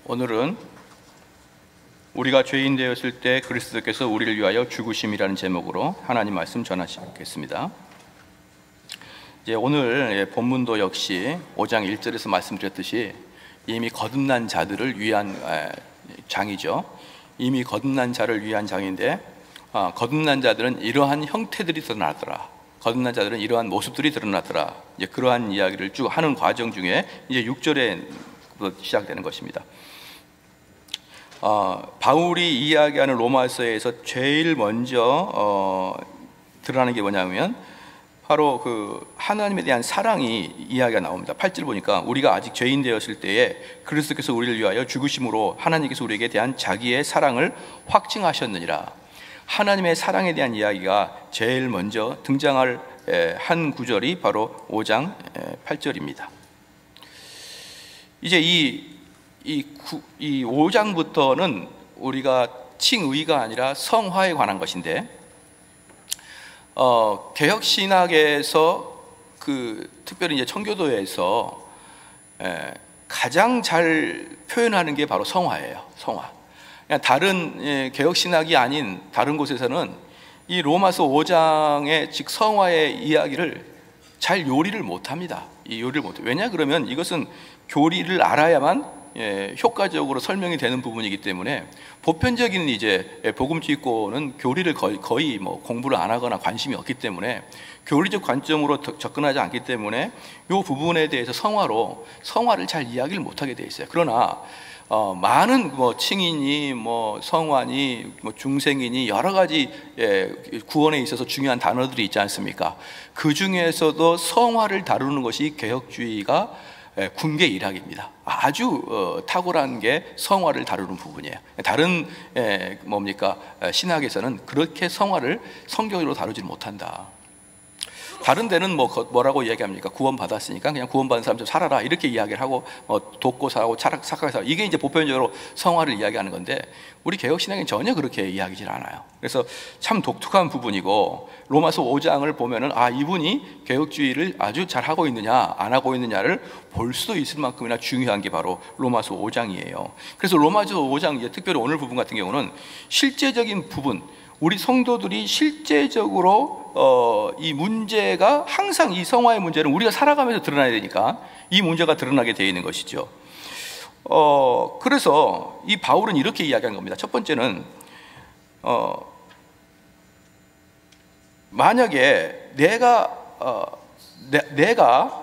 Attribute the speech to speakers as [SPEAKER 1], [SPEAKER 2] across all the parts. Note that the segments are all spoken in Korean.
[SPEAKER 1] 오늘은 우리가 죄인 되었을 때 그리스도께서 우리를 위하여 죽으심이라는 제목으로 하나님 말씀 전하시겠습니다. 이제 오늘 본문도 역시 5장 1절에서 말씀드렸듯이 이미 거듭난 자들을 위한 장이죠. 이미 거듭난 자를 위한 장인데 거듭난 자들은 이러한 형태들이 드러나더라. 거듭난 자들은 이러한 모습들이 드러나더라. 이제 그러한 이야기를 쭉 하는 과정 중에 이제 6절에 시작되는 것입니다. 바울이 이야기하는 로마서에서 제일 먼저 드러나는 게 뭐냐면 바로 그 하나님에 대한 사랑이 이야기가 나옵니다. 8절 보니까 우리가 아직 죄인 되었을 때에 그리스도께서 우리를 위하여 죽으심으로 하나님께서 우리에게 대한 자기의 사랑을 확증하셨느니라. 하나님의 사랑에 대한 이야기가 제일 먼저 등장할 한 구절이 바로 5장 8절입니다. 이제 이 5장부터는 우리가 칭의가 아니라 성화에 관한 것인데, 개혁신학에서 특별히 이제 청교도에서 가장 잘 표현하는 게 바로 성화예요. 성화. 그냥 다른 개혁신학이 아닌 다른 곳에서는 이 로마서 5장의 즉 성화의 이야기를 잘 요리를 못합니다. 이 요리를 못해요. 왜냐 그러면 이것은 교리를 알아야만 효과적으로 설명이 되는 부분이기 때문에 보편적인 이제 복음주의권은 교리를 거의 뭐 공부를 안 하거나 관심이 없기 때문에 교리적 관점으로 접근하지 않기 때문에 이 부분에 대해서 성화를 잘 이야기를 못하게 돼 있어요. 그러나 많은 뭐 칭이니 뭐 성화니 뭐 중생이니 여러 가지 구원에 있어서 중요한 단어들이 있지 않습니까? 그 중에서도 성화를 다루는 것이 개혁주의가 군계 일학입니다. 아주 탁월한 게 성화를 다루는 부분이에요. 다른 신학에서는 그렇게 성화를 성경으로 다루지 못한다. 다른 데는 뭐라고 이야기합니까? 구원 받았으니까 그냥 구원 받은 사람 좀 살아라 이렇게 이야기를 하고 돕고 살고 착하게 살고 이게 이제 보편적으로 성화를 이야기하는 건데 우리 개혁신학은 전혀 그렇게 이야기질 않아요. 그래서 참 독특한 부분이고 로마서 5장을 보면은 이분이 개혁주의를 아주 잘 하고 있느냐 안 하고 있느냐를 볼 수도 있을 만큼이나 중요한 게 바로 로마서 5장이에요. 그래서 로마서 5장 이제 특별히 오늘 부분 같은 경우는 실제적인 부분, 우리 성도들이 실제적으로 이 문제가 항상 이 성화의 문제는 우리가 살아가면서 드러나야 되니까 이 문제가 드러나게 되어 있는 것이죠. 그래서 이 바울은 이렇게 이야기한 겁니다. 첫 번째는 만약에 내가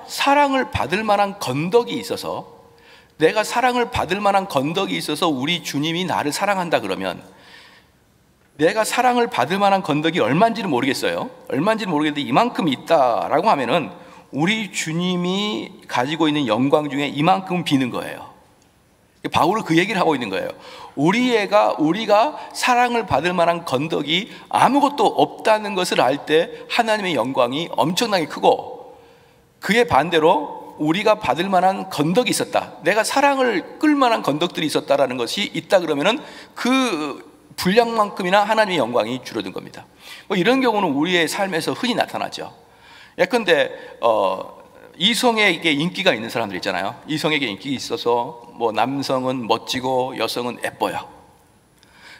[SPEAKER 1] 사랑을 받을 만한 건덕이 있어서 우리 주님이 나를 사랑한다 그러면 내가 사랑을 받을 만한 건덕이 얼마인지는 모르겠어요. 얼마인지는 모르겠는데 이만큼 있다라고 하면은 우리 주님이 가지고 있는 영광 중에 이만큼 비는 거예요. 바울은 그 얘기를 하고 있는 거예요. 우리가 사랑을 받을 만한 건덕이 아무것도 없다는 것을 알 때 하나님의 영광이 엄청나게 크고, 그의 반대로 우리가 받을 만한 건덕이 있었다, 내가 사랑을 끌 만한 건덕들이 있었다라는 것이 있다 그러면은 그 분량만큼이나 하나님의 영광이 줄어든 겁니다. 이런 경우는 우리의 삶에서 흔히 나타나죠. 예컨대 이성에게 인기가 있는 사람들 있잖아요. 이성에게 인기가 있어서 남성은 멋지고 여성은 예뻐요.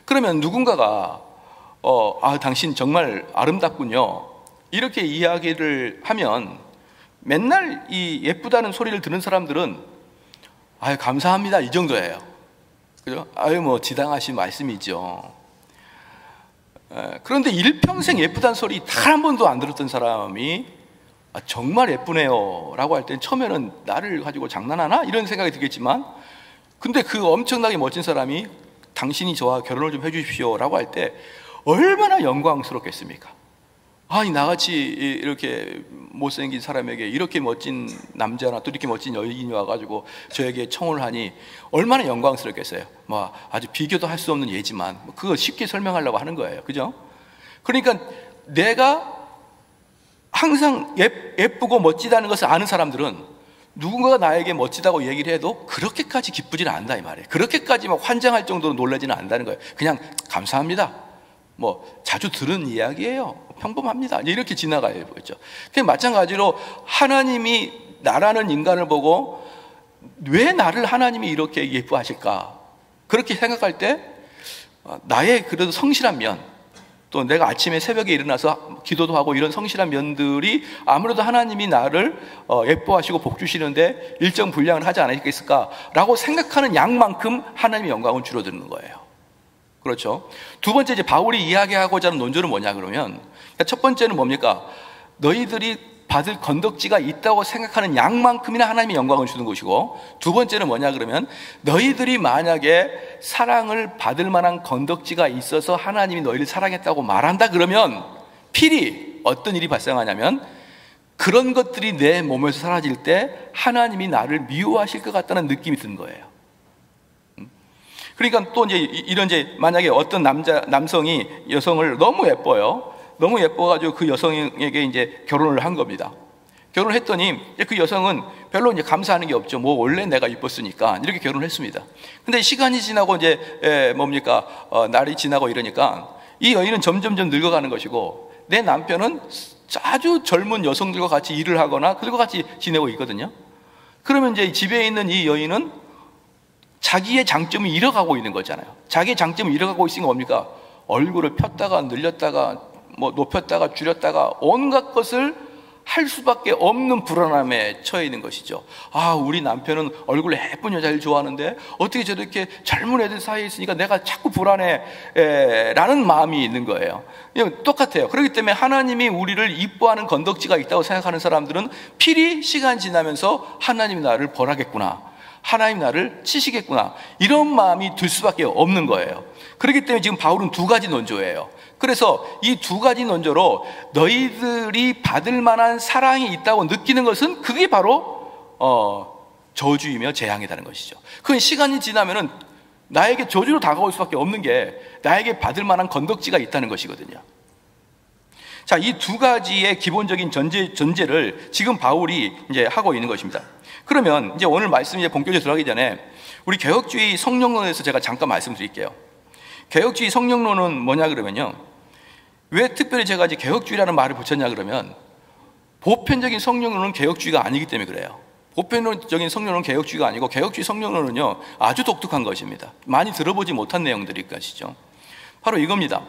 [SPEAKER 1] 그러면 누군가가 당신 정말 아름답군요 이렇게 이야기를 하면 맨날 이 예쁘다는 소리를 듣는 사람들은 감사합니다 이 정도예요. 그죠? 지당하신 말씀이죠. 그런데 일평생 예쁘다는 소리 단 한 번도 안 들었던 사람이 정말 예쁘네요 라고 할 땐 처음에는 나를 가지고 장난하나? 이런 생각이 들겠지만, 근데 그 엄청나게 멋진 사람이 당신이 저와 결혼을 좀 해주십시오 라고 할 때 얼마나 영광스럽겠습니까? 나같이 이렇게 못생긴 사람에게 이렇게 멋진 남자나 또 이렇게 멋진 여인이 와가지고 저에게 청혼을 하니 얼마나 영광스럽겠어요. 아주 비교도 할 수 없는 예지만 그거 쉽게 설명하려고 하는 거예요. 그죠? 그러니까 내가 항상 예쁘고 멋지다는 것을 아는 사람들은 누군가가 나에게 멋지다고 얘기를 해도 그렇게까지 기쁘지는 않는다 이 말이에요. 그렇게까지 환장할 정도로 놀라지는 않는다는 거예요. 그냥 감사합니다, 자주 들은 이야기예요, 평범합니다, 이렇게 지나가요. 그렇죠? 마찬가지로 하나님이 나라는 인간을 보고 왜 나를 하나님이 이렇게 예뻐하실까? 그렇게 생각할 때 나의 그래도 성실한 면, 또 내가 아침에 새벽에 일어나서 기도도 하고 이런 성실한 면들이 아무래도 하나님이 나를 예뻐하시고 복 주시는데 일정 분량을 하지 않았겠을까라고 생각하는 양만큼 하나님의 영광은 줄어드는 거예요. 그렇죠? 두 번째, 이제 바울이 이야기하고자 하는 논조는 뭐냐 그러면, 첫 번째는 뭡니까? 너희들이 받을 건덕지가 있다고 생각하는 양만큼이나 하나님의 영광을 주는 것이고, 두 번째는 뭐냐 그러면, 너희들이 만약에 사랑을 받을 만한 건덕지가 있어서 하나님이 너희를 사랑했다고 말한다 그러면 필히 어떤 일이 발생하냐면, 그런 것들이 내 몸에서 사라질 때 하나님이 나를 미워하실 것 같다는 느낌이 든 거예요. 그러니까 또 이제 이런, 이제 만약에 어떤 남성이 여성을 너무 예뻐요. 너무 예뻐가지고 그 여성에게 이제 결혼을 한 겁니다. 결혼을 했더니 그 여성은 별로 이제 감사하는 게 없죠. 뭐 원래 내가 이뻤으니까 이렇게 결혼을 했습니다. 근데 시간이 지나고 이제 날이 지나고 이러니까 이 여인은 점점점 늙어가는 것이고, 내 남편은 아주 젊은 여성들과 같이 일을 하거나 그들과 같이 지내고 있거든요. 그러면 이제 집에 있는 이 여인은 자기의 장점을 잃어가고 있는 거잖아요. 자기의 장점을 잃어가고 있으니까 뭡니까? 얼굴을 폈다가 늘렸다가 뭐 높였다가 줄였다가 온갖 것을 할 수밖에 없는 불안함에 처해 있는 것이죠. 아, 우리 남편은 얼굴 예쁜 여자를 좋아하는데 어떻게 저렇게 젊은 애들 사이에 있으니까 내가 자꾸 불안해 라는 마음이 있는 거예요. 똑같아요. 그렇기 때문에 하나님이 우리를 이뻐하는 건덕지가 있다고 생각하는 사람들은 필히 시간 지나면서 하나님이 나를 벌하겠구나, 하나님 나를 치시겠구나, 이런 마음이 들 수밖에 없는 거예요. 그렇기 때문에 지금 바울은 두 가지 논조예요. 그래서 이 두 가지 논조로 너희들이 받을 만한 사랑이 있다고 느끼는 것은 그게 바로 저주이며 재앙이라는 것이죠. 그건 시간이 지나면은 나에게 저주로 다가올 수밖에 없는 게 나에게 받을 만한 건덕지가 있다는 것이거든요. 자, 이 두 가지의 기본적인 전제를 지금 바울이 이제 하고 있는 것입니다. 그러면 이제 오늘 말씀 이제 본격적으로 들어가기 전에 우리 개혁주의 성령론에서 제가 잠깐 말씀드릴게요. 개혁주의 성령론은 뭐냐 그러면요, 왜 특별히 제가 이제 개혁주의라는 말을 붙였냐 그러면, 보편적인 성령론은 개혁주의가 아니기 때문에 그래요. 보편적인 성령론은 개혁주의가 아니고, 개혁주의 성령론은요 아주 독특한 것입니다. 많이 들어보지 못한 내용들일 것이죠. 바로 이겁니다.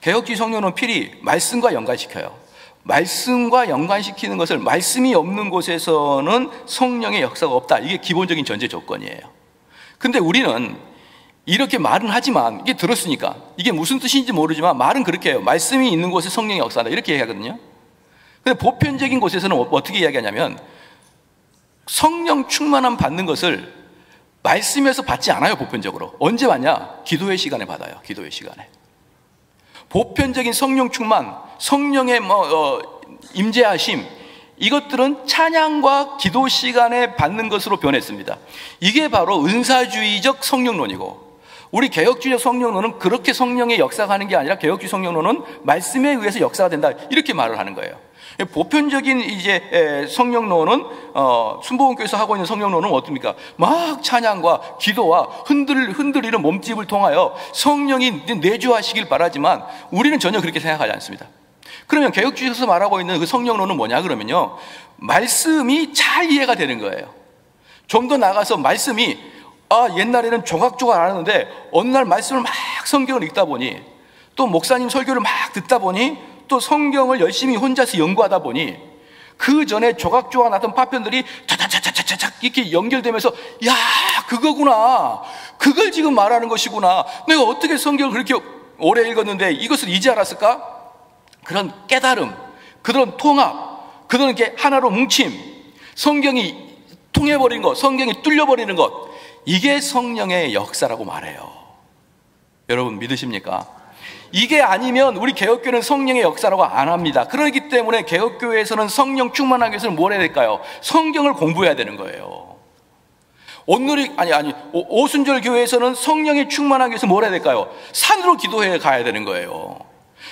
[SPEAKER 1] 개혁주의 성령론은 필히 말씀과 연관시켜요. 말씀과 연관시키는 것을, 말씀이 없는 곳에서는 성령의 역사가 없다, 이게 기본적인 전제 조건이에요. 근데 우리는 이렇게 말은 하지만, 이게 들었으니까 이게 무슨 뜻인지 모르지만 말은 그렇게 해요. 말씀이 있는 곳에 성령의 역사다, 이렇게 얘기하거든요. 근데 보편적인 곳에서는 어떻게 이야기하냐면, 성령 충만함 받는 것을 말씀에서 받지 않아요. 보편적으로 언제 받냐? 기도의 시간에 받아요. 기도의 시간에. 보편적인 성령 충만, 성령의 임재하심, 이것들은 찬양과 기도 시간에 받는 것으로 변했습니다. 이게 바로 은사주의적 성령론이고, 우리 개혁주의적 성령론은 그렇게 성령의 역사가 하는 게 아니라, 개혁주의 성령론은 말씀에 의해서 역사가 된다, 이렇게 말을 하는 거예요. 보편적인 이제 성령론은, 순복음교회에서 하고 있는 성령론은 어떻습니까? 막 찬양과 기도와 흔들리는 몸집을 통하여 성령이 내주하시길 바라지만, 우리는 전혀 그렇게 생각하지 않습니다. 그러면 개혁주의에서 말하고 있는 그 성령론은 뭐냐 그러면요, 말씀이 잘 이해가 되는 거예요. 좀 더 나가서 말씀이, 옛날에는 조각조각 안 하는데 어느 날 말씀을 막 성경을 읽다 보니, 또 목사님 설교를 막 듣다 보니, 또 성경을 열심히 혼자서 연구하다 보니, 그 전에 조각조각 나던 파편들이 차차차차차차 이렇게 연결되면서, 야, 그거구나, 그걸 지금 말하는 것이구나, 내가 어떻게 성경을 그렇게 오래 읽었는데 이것을 이제 알았을까? 그런 깨달음, 그런 통합, 그런 게 하나로 뭉침, 성경이 통해버린 것, 성경이 뚫려버리는 것, 이게 성령의 역사라고 말해요. 여러분 믿으십니까? 이게 아니면 우리 개혁교회는 성령의 역사라고 안 합니다. 그렇기 때문에 개혁교회에서는 성령 충만하기 위해서는 뭘 해야 될까요? 성경을 공부해야 되는 거예요. 오순절 교회에서는 성령이 충만하기 위해서 뭘 해야 될까요? 산으로 기도해 가야 되는 거예요.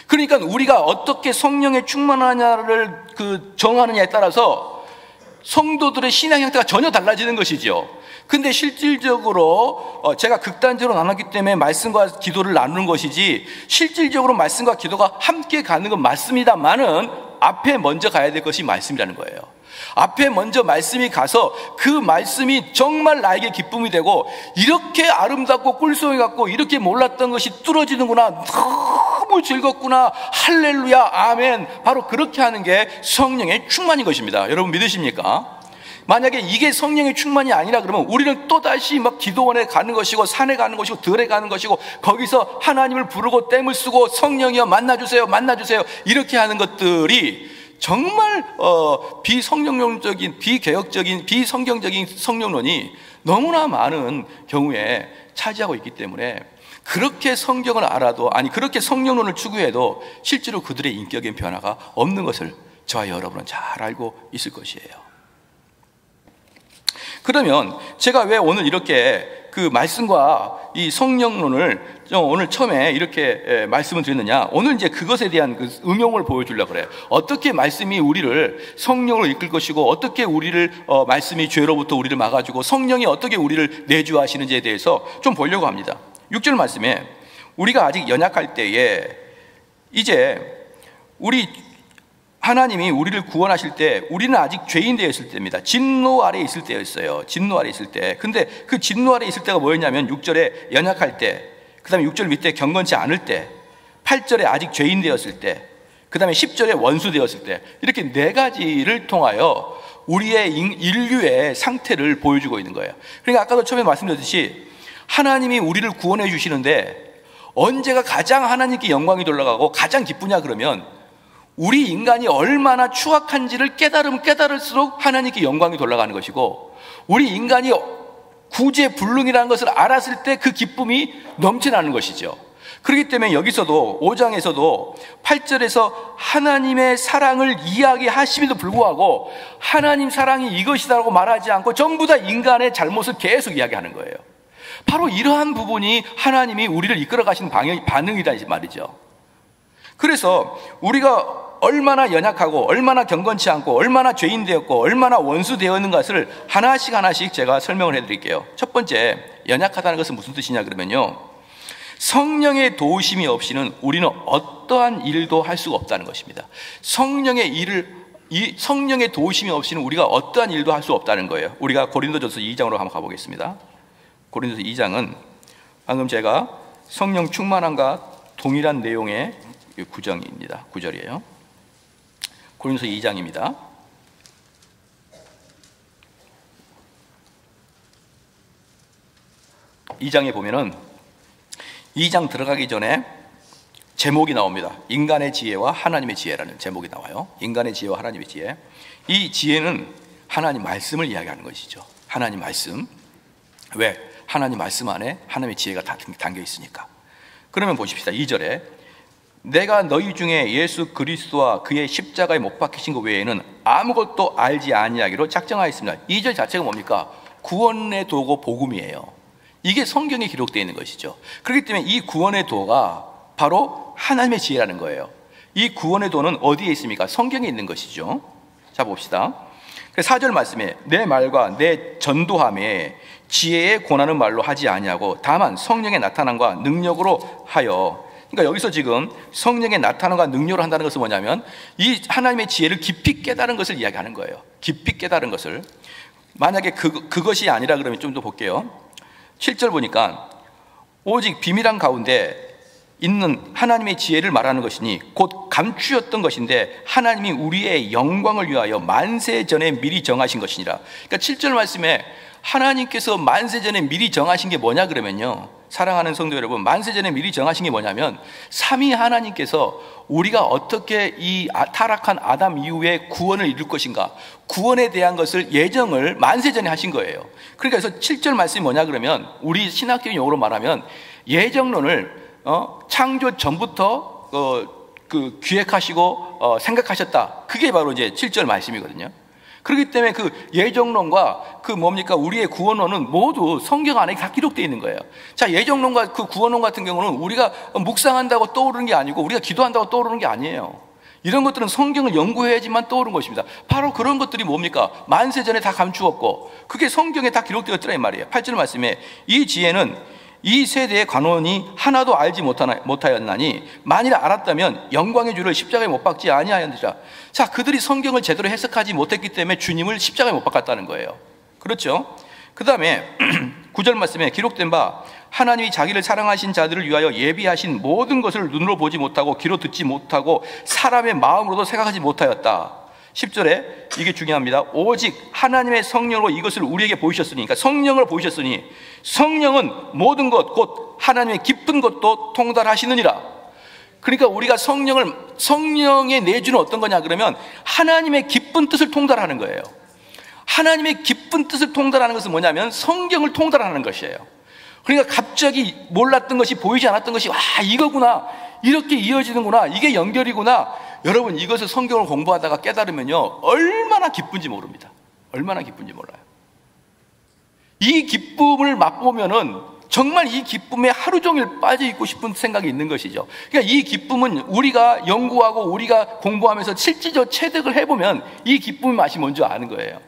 [SPEAKER 1] 그러니까 우리가 어떻게 성령에 충만하냐를 정하느냐에 따라서 성도들의 신앙 형태가 전혀 달라지는 것이죠. 근데 실질적으로 제가 극단적으로 나눴기 때문에 말씀과 기도를 나누는 것이지, 실질적으로 말씀과 기도가 함께 가는 건 맞습니다만은 앞에 먼저 가야 될 것이 말씀이라는 거예요. 앞에 먼저 말씀이 가서 그 말씀이 정말 나에게 기쁨이 되고, 이렇게 아름답고 꿀송이 같고 이렇게 몰랐던 것이 뚫어지는구나, 너무 즐겁구나, 할렐루야, 아멘. 바로 그렇게 하는 게 성령의 충만인 것입니다. 여러분 믿으십니까? 만약에 이게 성령의 충만이 아니라 그러면 우리는 또다시 막 기도원에 가는 것이고, 산에 가는 것이고, 들에 가는 것이고, 거기서 하나님을 부르고 땜을 쓰고 성령이여 만나주세요, 만나주세요, 이렇게 하는 것들이 정말 비성령론적인, 비개혁적인, 비성경적인 성령론이 너무나 많은 경우에 차지하고 있기 때문에, 그렇게 성경을 알아도, 아니 그렇게 성령론을 추구해도 실제로 그들의 인격의 변화가 없는 것을 저와 여러분은 잘 알고 있을 것이에요. 그러면 제가 왜 오늘 이렇게 그 말씀과 이 성령론을 오늘 처음에 이렇게 말씀을 드렸느냐? 오늘 이제 그것에 대한 그 응용을 보여주려고 그래요. 어떻게 말씀이 우리를 성령으로 이끌 것이고, 어떻게 우리를 말씀이 죄로부터 우리를 막아주고, 성령이 어떻게 우리를 내주하시는지에 대해서 좀 보려고 합니다. 6절 말씀에 우리가 아직 연약할 때에, 이제 하나님이 우리를 구원하실 때 우리는 아직 죄인 되었을 때입니다. 진노 아래에 있을 때였어요. 진노 아래에 있을 때. 근데 그 진노 아래에 있을 때가 뭐였냐면 6절에 연약할 때, 그 다음에 6절 밑에 경건치 않을 때, 8절에 아직 죄인 되었을 때, 그 다음에 10절에 원수 되었을 때, 이렇게 네 가지를 통하여 우리의 인류의 상태를 보여주고 있는 거예요. 그러니까 아까도 처음에 말씀드렸듯이 하나님이 우리를 구원해 주시는데 언제가 가장 하나님께 영광이 돌아가고 가장 기쁘냐 그러면, 우리 인간이 얼마나 추악한지를 깨달으면 깨달을수록 하나님께 영광이 돌아가는 것이고, 우리 인간이 구제불능이라는 것을 알았을 때 그 기쁨이 넘쳐나는 것이죠. 그렇기 때문에 여기서도 5장에서도 8절에서 하나님의 사랑을 이야기하심에도 불구하고 하나님 사랑이 이것이다라고 말하지 않고 전부 다 인간의 잘못을 계속 이야기하는 거예요. 바로 이러한 부분이 하나님이 우리를 이끌어 가시는 반응이다 이 말이죠. 그래서 우리가 얼마나 연약하고 얼마나 경건치 않고 얼마나 죄인 되었고 얼마나 원수 되었는 것을 하나씩 제가 설명을 해드릴게요. 첫 번째, 연약하다는 것은 무슨 뜻이냐 그러면요, 성령의 도우심이 없이는 우리는 어떠한 일도 할 수가 없다는 것입니다. 성령의 도우심이 없이는 우리가 어떠한 일도 할 수 없다는 거예요. 우리가 고린도전서 2장으로 한번 가보겠습니다. 고린도서 2장은 방금 제가 성령 충만함과 동일한 내용의 구절입니다. 9절이에요. 고린도서 2장입니다. 2장에 보면은 2장 들어가기 전에 제목이 나옵니다. 인간의 지혜와 하나님의 지혜라는 제목이 나와요. 인간의 지혜와 하나님의 지혜. 이 지혜는 하나님 말씀을 이야기하는 것이죠. 하나님 말씀. 왜? 하나님 말씀 안에 하나님의 지혜가 담겨 있으니까. 그러면 보십시다. 2절에 내가 너희 중에 예수 그리스도와 그의 십자가에 못 박히신 것 외에는 아무것도 알지 아니하기로 작정하였습니다. 2절 자체가 뭡니까? 구원의 도고 복음이에요. 이게 성경에 기록되어 있는 것이죠. 그렇기 때문에 이 구원의 도가 바로 하나님의 지혜라는 거예요. 이 구원의 도는 어디에 있습니까? 성경에 있는 것이죠. 자 봅시다. 4절 말씀에 내 말과 내 전도함에 지혜의 권하는 말로 하지 아니하고 다만 성령의 나타남과 능력으로 하여. 그러니까 여기서 지금 성령의 나타남과 능력으로 한다는 것은 뭐냐면 이 하나님의 지혜를 깊이 깨달은 것을 이야기하는 거예요. 깊이 깨달은 것을. 만약에 그것이 아니라 그러면 좀 더 볼게요. 7절 보니까 오직 비밀한 가운데 있는 하나님의 지혜를 말하는 것이니 곧 감추었던 것인데 하나님이 우리의 영광을 위하여 만세 전에 미리 정하신 것이니라. 그러니까 7절 말씀에 하나님께서 만세 전에 미리 정하신 게 뭐냐 그러면요, 사랑하는 성도 여러분, 만세 전에 미리 정하신 게 뭐냐면 삼위 하나님께서 우리가 어떻게 이 타락한 아담 이후에 구원을 이룰 것인가, 구원에 대한 것을 예정을 만세 전에 하신 거예요. 그러니까 그래서 7절 말씀이 뭐냐 그러면 우리 신학적인 용어로 말하면 예정론을 창조 전부터 기획하시고 생각하셨다. 그게 바로 이제 7절 말씀이거든요. 그렇기 때문에 그 예정론과 우리의 구원론은 모두 성경 안에 다 기록되어 있는 거예요. 자, 예정론과 그 구원론 같은 경우는 우리가 묵상한다고 떠오르는 게 아니고 우리가 기도한다고 떠오르는 게 아니에요. 이런 것들은 성경을 연구해야지만 떠오르는 것입니다. 바로 그런 것들이 뭡니까? 만세 전에 다 감추었고 그게 성경에 다 기록되었더라 이 말이에요. 8절 말씀에 이 지혜는 이 세대의 관원이 하나도 알지 못하였나니 만일 알았다면 영광의 주를 십자가에 못 박지 아니하였느니라. 자, 그들이 성경을 제대로 해석하지 못했기 때문에 주님을 십자가에 못 박았다는 거예요. 그렇죠? 그 다음에 9절 말씀에 기록된 바 하나님이 자기를 사랑하신 자들을 위하여 예비하신 모든 것을 눈으로 보지 못하고 귀로 듣지 못하고 사람의 마음으로도 생각하지 못하였다. 10절에 이게 중요합니다. 오직 하나님의 성령으로 이것을 우리에게 보이셨으니, 그러니까 성령을 보이셨으니 성령은 모든 것 곧 하나님의 깊은 것도 통달하시느니라. 그러니까 우리가 성령의 내주는 어떤 거냐 그러면 하나님의 깊은 뜻을 통달하는 거예요. 하나님의 깊은 뜻을 통달하는 것은 뭐냐면 성경을 통달하는 것이에요. 그러니까 갑자기 몰랐던 것이, 보이지 않았던 것이, 이거구나, 이렇게 이어지는구나, 이게 연결이구나. 여러분, 이것을 성경을 공부하다가 깨달으면요 얼마나 기쁜지 모릅니다. 얼마나 기쁜지 몰라요. 이 기쁨을 맛보면은 정말 이 기쁨에 하루 종일 빠져 있고 싶은 생각이 있는 것이죠. 그러니까 이 기쁨은 우리가 연구하고 우리가 공부하면서 실질적 체득을 해보면 이 기쁨의 맛이 뭔지 아는 거예요.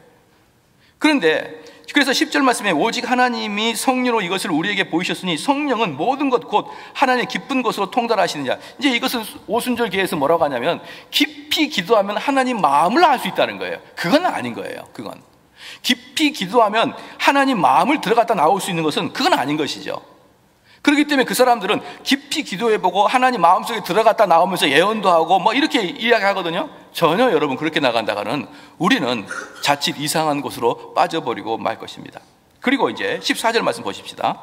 [SPEAKER 1] 그런데 그래서 10절 말씀에 오직 하나님이 성령으로 이것을 우리에게 보이셨으니 성령은 모든 것 곧 하나님의 깊은 것으로 통달하시는 자. 이제 이것은 오순절 기회에서 뭐라고 하냐면 깊이 기도하면 하나님 마음을 알 수 있다는 거예요. 그건 아닌 거예요. 그건 깊이 기도하면 하나님 마음을 들어갔다 나올 수 있는 것은 그건 아닌 것이죠. 그렇기 때문에 그 사람들은 깊이 기도해보고 하나님 마음속에 들어갔다 나오면서 예언도 하고 뭐 이렇게 이야기하거든요. 전혀 여러분 그렇게 나간다가는 우리는 자칫 이상한 곳으로 빠져버리고 말 것입니다. 그리고 이제 14절 말씀 보십시다.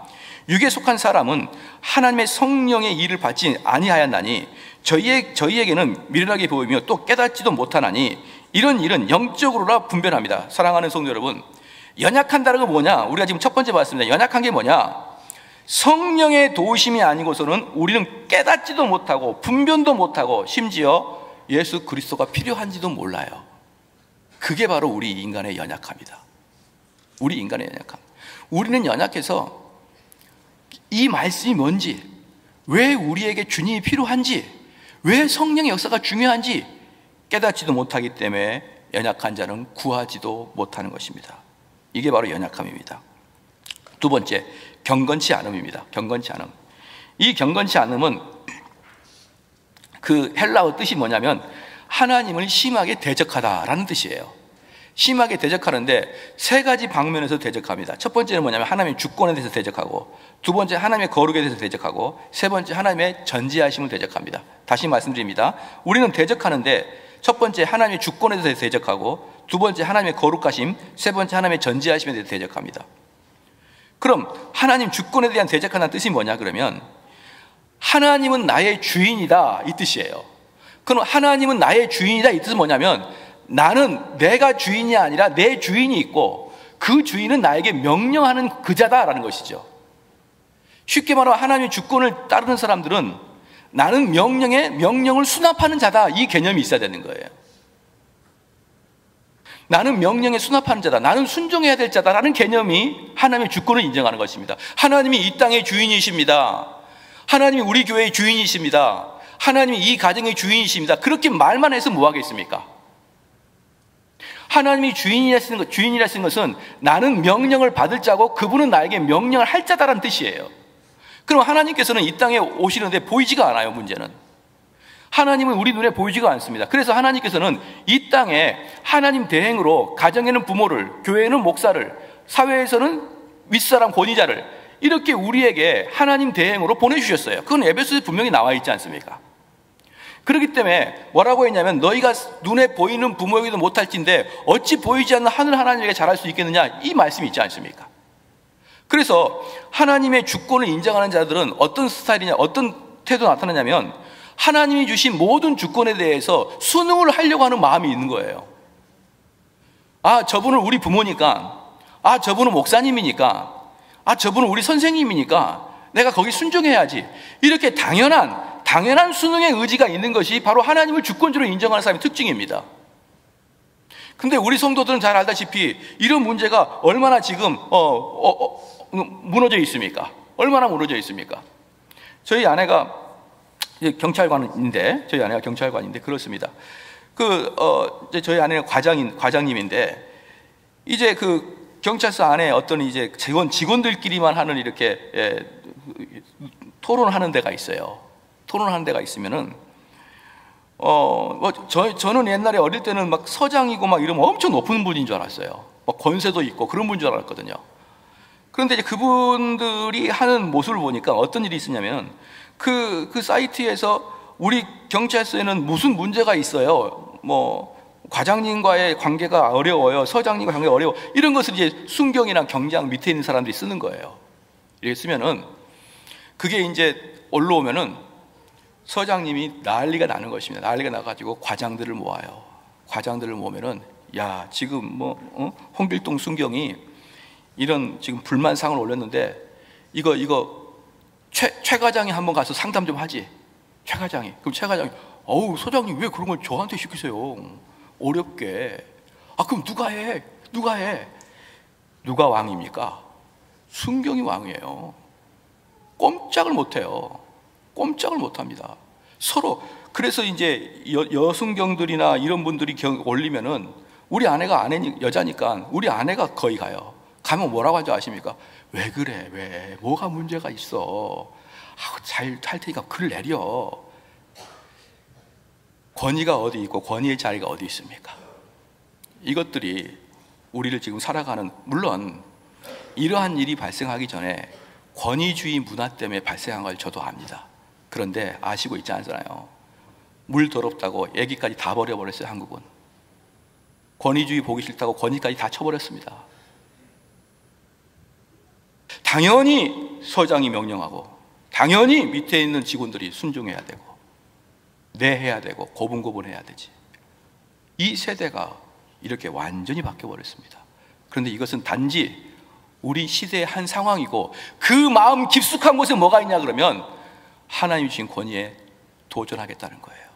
[SPEAKER 1] 육에 속한 사람은 하나님의 성령의 일을 받지 아니하였나니 저희에게는 미련하게 보이며 또 깨닫지도 못하나니 이런 일은 영적으로라 분별합니다. 사랑하는 성도 여러분, 연약한다는 건 뭐냐? 우리가 지금 첫 번째 봤습니다. 연약한 게 뭐냐? 성령의 도우심이 아니고서는 우리는 깨닫지도 못하고 분별도 못하고 심지어 예수 그리스도가 필요한지도 몰라요. 그게 바로 우리 인간의 연약함이다. 우리 인간의 연약함. 우리는 연약해서 이 말씀이 뭔지, 왜 우리에게 주님이 필요한지, 왜 성령의 역사가 중요한지 깨닫지도 못하기 때문에 연약한 자는 구하지도 못하는 것입니다. 이게 바로 연약함입니다. 두 번째, 경건치 않음입니다. 경건치 않음. 이 경건치 않음은 그 헬라어 뜻이 뭐냐면 하나님을 심하게 대적하다라는 뜻이에요. 심하게 대적하는데 세 가지 방면에서 대적합니다. 첫 번째는 뭐냐면 하나님의 주권에 대해서 대적하고, 두 번째 하나님의 거룩에 대해서 대적하고, 세 번째 하나님의 전지하심을 대적합니다. 다시 말씀드립니다. 우리는 대적하는데 첫 번째 하나님의 주권에 대해서 대적하고, 두 번째 하나님의 거룩하심, 세 번째 하나님의 전지하심에 대해서 대적합니다. 그럼 하나님 주권에 대한 대적하는 뜻이 뭐냐 그러면 하나님은 나의 주인이다 이 뜻이에요. 그럼 하나님은 나의 주인이다 이 뜻은 뭐냐면 나는 내가 주인이 아니라 내 주인이 있고 그 주인은 나에게 명령하는 그자다라는 것이죠. 쉽게 말하면 하나님의 주권을 따르는 사람들은 나는 명령을 수납하는 자다 이 개념이 있어야 되는 거예요. 나는 명령에 수납하는 자다, 나는 순종해야 될 자다라는 개념이 하나님의 주권을 인정하는 것입니다. 하나님이 이 땅의 주인이십니다. 하나님이 우리 교회의 주인이십니다. 하나님이 이 가정의 주인이십니다. 그렇게 말만 해서 뭐 하겠습니까? 하나님이 주인이라 쓰는 것은 나는 명령을 받을 자고 그분은 나에게 명령을 할 자다라는 뜻이에요. 그럼 하나님께서는 이 땅에 오시는데 보이지가 않아요. 문제는 하나님은 우리 눈에 보이지가 않습니다. 그래서 하나님께서는 이 땅에 하나님 대행으로 가정에는 부모를, 교회에는 목사를, 사회에서는 윗사람 권위자를 이렇게 우리에게 하나님 대행으로 보내주셨어요. 그건 에베소서에 분명히 나와 있지 않습니까? 그렇기 때문에 뭐라고 했냐면 너희가 눈에 보이는 부모에게도 못할진데 어찌 보이지 않는 하늘 하나님에게 잘할 수 있겠느냐 이 말씀이 있지 않습니까? 그래서 하나님의 주권을 인정하는 자들은 어떤 스타일이냐, 어떤 태도 나타나냐면 하나님이 주신 모든 주권에 대해서 순응을 하려고 하는 마음이 있는 거예요. 아, 저분은 우리 부모니까, 아, 저분은 목사님이니까, 아, 저분은 우리 선생님이니까 내가 거기 순종해야지. 이렇게 당연한 순응의 의지가 있는 것이 바로 하나님을 주권주로 인정하는 사람의 특징입니다. 근데 우리 성도들은 잘 알다시피 이런 문제가 얼마나 지금 무너져 있습니까? 얼마나 무너져 있습니까? 저희 아내가 경찰관인데, 저희 아내가 경찰관인데 그렇습니다. 이제 저희 아내가 과장님인데, 이제 그 경찰서 안에 어떤 이제 직원들끼리만 하는 이렇게 토론하는 데가 있어요. 토론하는 데가 있으면은 저는 옛날에 어릴 때는 막 서장이고 막 이러면 엄청 높은 분인 줄 알았어요. 막 권세도 있고 그런 분인 줄 알았거든요. 그런데 이제 그분들이 하는 모습을 보니까 어떤 일이 있었냐면 그 사이트에서 우리 경찰서에는 무슨 문제가 있어요. 뭐 과장님과의 관계가 어려워요. 서장님과 관계가 어려워. 이런 것을 이제 순경이나 경장 밑에 있는 사람들이 쓰는 거예요. 이렇게 쓰면은 그게 이제 올라오면은 서장님이 난리가 나는 것입니다. 난리가 나가지고 과장들을 모아요. 과장들을 모으면은 야, 지금 홍길동 순경이 이런 지금 불만사항을 올렸는데 이거 최 과장이 한번 가서 상담 좀 하지. 최 과장이. 그럼 최 과장이 어우, 소장님 왜 그런 걸 저한테 시키세요? 어렵게. 아, 그럼 누가 해? 누가 왕입니까? 순경이 왕이에요. 꼼짝을 못 해요. 꼼짝을 못 합니다. 서로. 그래서 이제 여순경들이나 이런 분들이 올리면은 우리 아내가 여자니까 우리 아내가 거의 가요. 가면 뭐라고 하는지 아십니까? 왜 그래? 왜? 뭐가 문제가 있어? 잘 할 테니까 글 내려. 권위가 어디 있고 권위의 자리가 어디 있습니까? 이것들이 우리를 지금 살아가는, 물론 이러한 일이 발생하기 전에 권위주의 문화 때문에 발생한 걸 저도 압니다. 그런데 아시고 있지 않잖아요. 물 더럽다고 애기까지 다 버려버렸어요. 한국은 권위주의 보기 싫다고 권위까지 다 쳐버렸습니다. 당연히 서장이 명령하고 당연히 밑에 있는 직원들이 순종해야 되고 내해야 되고 고분고분해야 되지. 이 세대가 이렇게 완전히 바뀌어버렸습니다. 그런데 이것은 단지 우리 시대의 한 상황이고 그 마음 깊숙한 곳에 뭐가 있냐 그러면 하나님이 주신 권위에 도전하겠다는 거예요.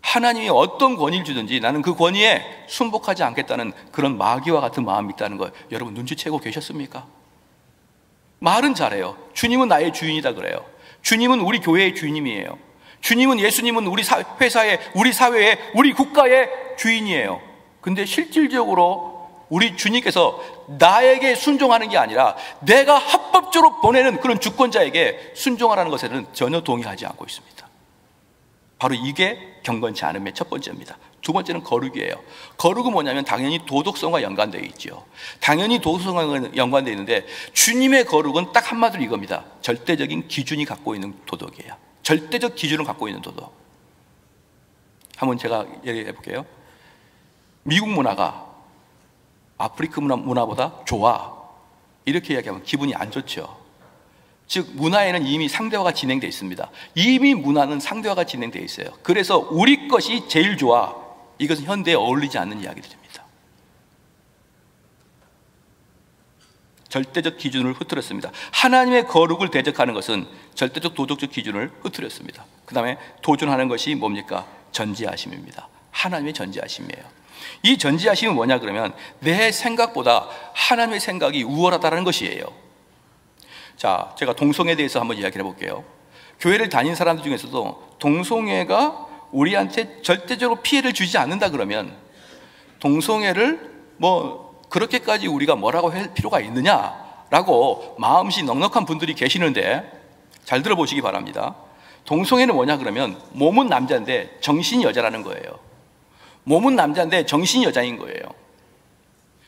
[SPEAKER 1] 하나님이 어떤 권위를 주든지 나는 그 권위에 순복하지 않겠다는 그런 마귀와 같은 마음이 있다는 걸 여러분 눈치채고 계셨습니까? 말은 잘해요. 주님은 나의 주인이다 그래요. 주님은 우리 교회의 주인님이에요. 주님은, 예수님은 우리 회사의, 우리 사회의, 우리 국가의 주인이에요. 근데 실질적으로 우리 주님께서 나에게 순종하는 게 아니라 내가 합법적으로 보내는 그런 주권자에게 순종하라는 것에는 전혀 동의하지 않고 있습니다. 바로 이게 경건치 않음의 첫 번째입니다. 두 번째는 거룩이에요. 거룩은 뭐냐면 당연히 도덕성과 연관되어 있죠. 당연히 도덕성과 연관되어 있는데 주님의 거룩은 딱 한마디로 이겁니다. 절대적인 기준이 갖고 있는 도덕이에요. 절대적 기준을 갖고 있는 도덕. 한번 제가 얘기해 볼게요. 미국 문화가 아프리카 문화보다 좋아, 이렇게 이야기하면 기분이 안 좋죠. 즉 문화에는 이미 상대화가 진행되어 있습니다. 이미 문화는 상대화가 진행되어 있어요. 그래서 우리 것이 제일 좋아, 이것은 현대에 어울리지 않는 이야기들입니다. 절대적 기준을 흐트렸습니다. 하나님의 거룩을 대적하는 것은 절대적 도덕적 기준을 흐트렸습니다. 그 다음에 도전하는 것이 뭡니까? 전지하심입니다. 하나님의 전지하심이에요. 이 전지하심은 뭐냐 그러면 내 생각보다 하나님의 생각이 우월하다는 것이에요. 자, 제가 동성애에 대해서 한번 이야기를 해볼게요. 교회를 다닌 사람들 중에서도 동성애가 우리한테 절대적으로 피해를 주지 않는다 그러면 동성애를 그렇게까지 우리가 뭐라고 할 필요가 있느냐라고 마음씨 넉넉한 분들이 계시는데 잘 들어보시기 바랍니다. 동성애는 뭐냐 그러면 몸은 남자인데 정신이 여자라는 거예요. 몸은 남자인데 정신이 여자인 거예요.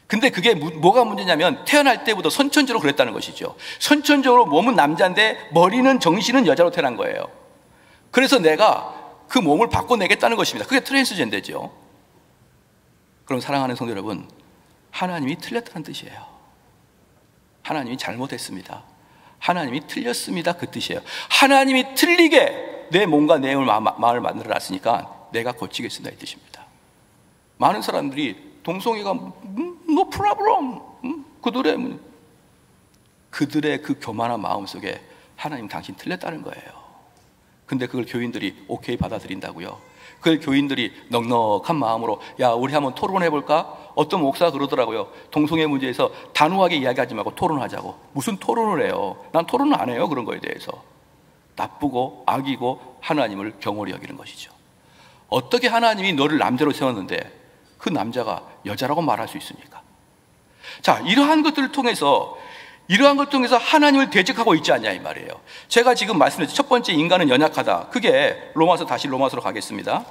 [SPEAKER 1] 근데 그게 뭐가 문제냐면 태어날 때부터 선천적으로 그랬다는 것이죠. 선천적으로 몸은 남자인데 머리는, 정신은 여자로 태어난 거예요. 그래서 내가 그 몸을 바꿔내겠다는 것입니다. 그게 트랜스젠더죠. 그럼 사랑하는 성도 여러분, 하나님이 틀렸다는 뜻이에요. 하나님이 잘못했습니다. 하나님이 틀렸습니다, 그 뜻이에요. 하나님이 틀리게 내 몸과 내 마음을 만들어놨으니까 내가 고치겠습니다, 이 뜻입니다. 많은 사람들이 동성애가 no problem, 그들의 그 교만한 마음 속에 하나님 당신 틀렸다는 거예요. 근데 그걸 교인들이 오케이 받아들인다고요. 그걸 교인들이 넉넉한 마음으로 야, 우리 한번 토론해볼까? 어떤 목사가 그러더라고요. 동성애 문제에서 단호하게 이야기하지 말고 토론하자고. 무슨 토론을 해요? 난 토론을 안 해요, 그런 거에 대해서. 나쁘고 악이고 하나님을 경홀히 여기는 것이죠. 어떻게 하나님이 너를 남자로 세웠는데 그 남자가 여자라고 말할 수 있습니까? 자, 이러한 것들을 통해서 이러한 것 통해서 하나님을 대적하고 있지 않냐 이 말이에요. 제가 지금 말씀드린 첫 번째 인간은 연약하다. 그게 다시 로마서로 가겠습니다.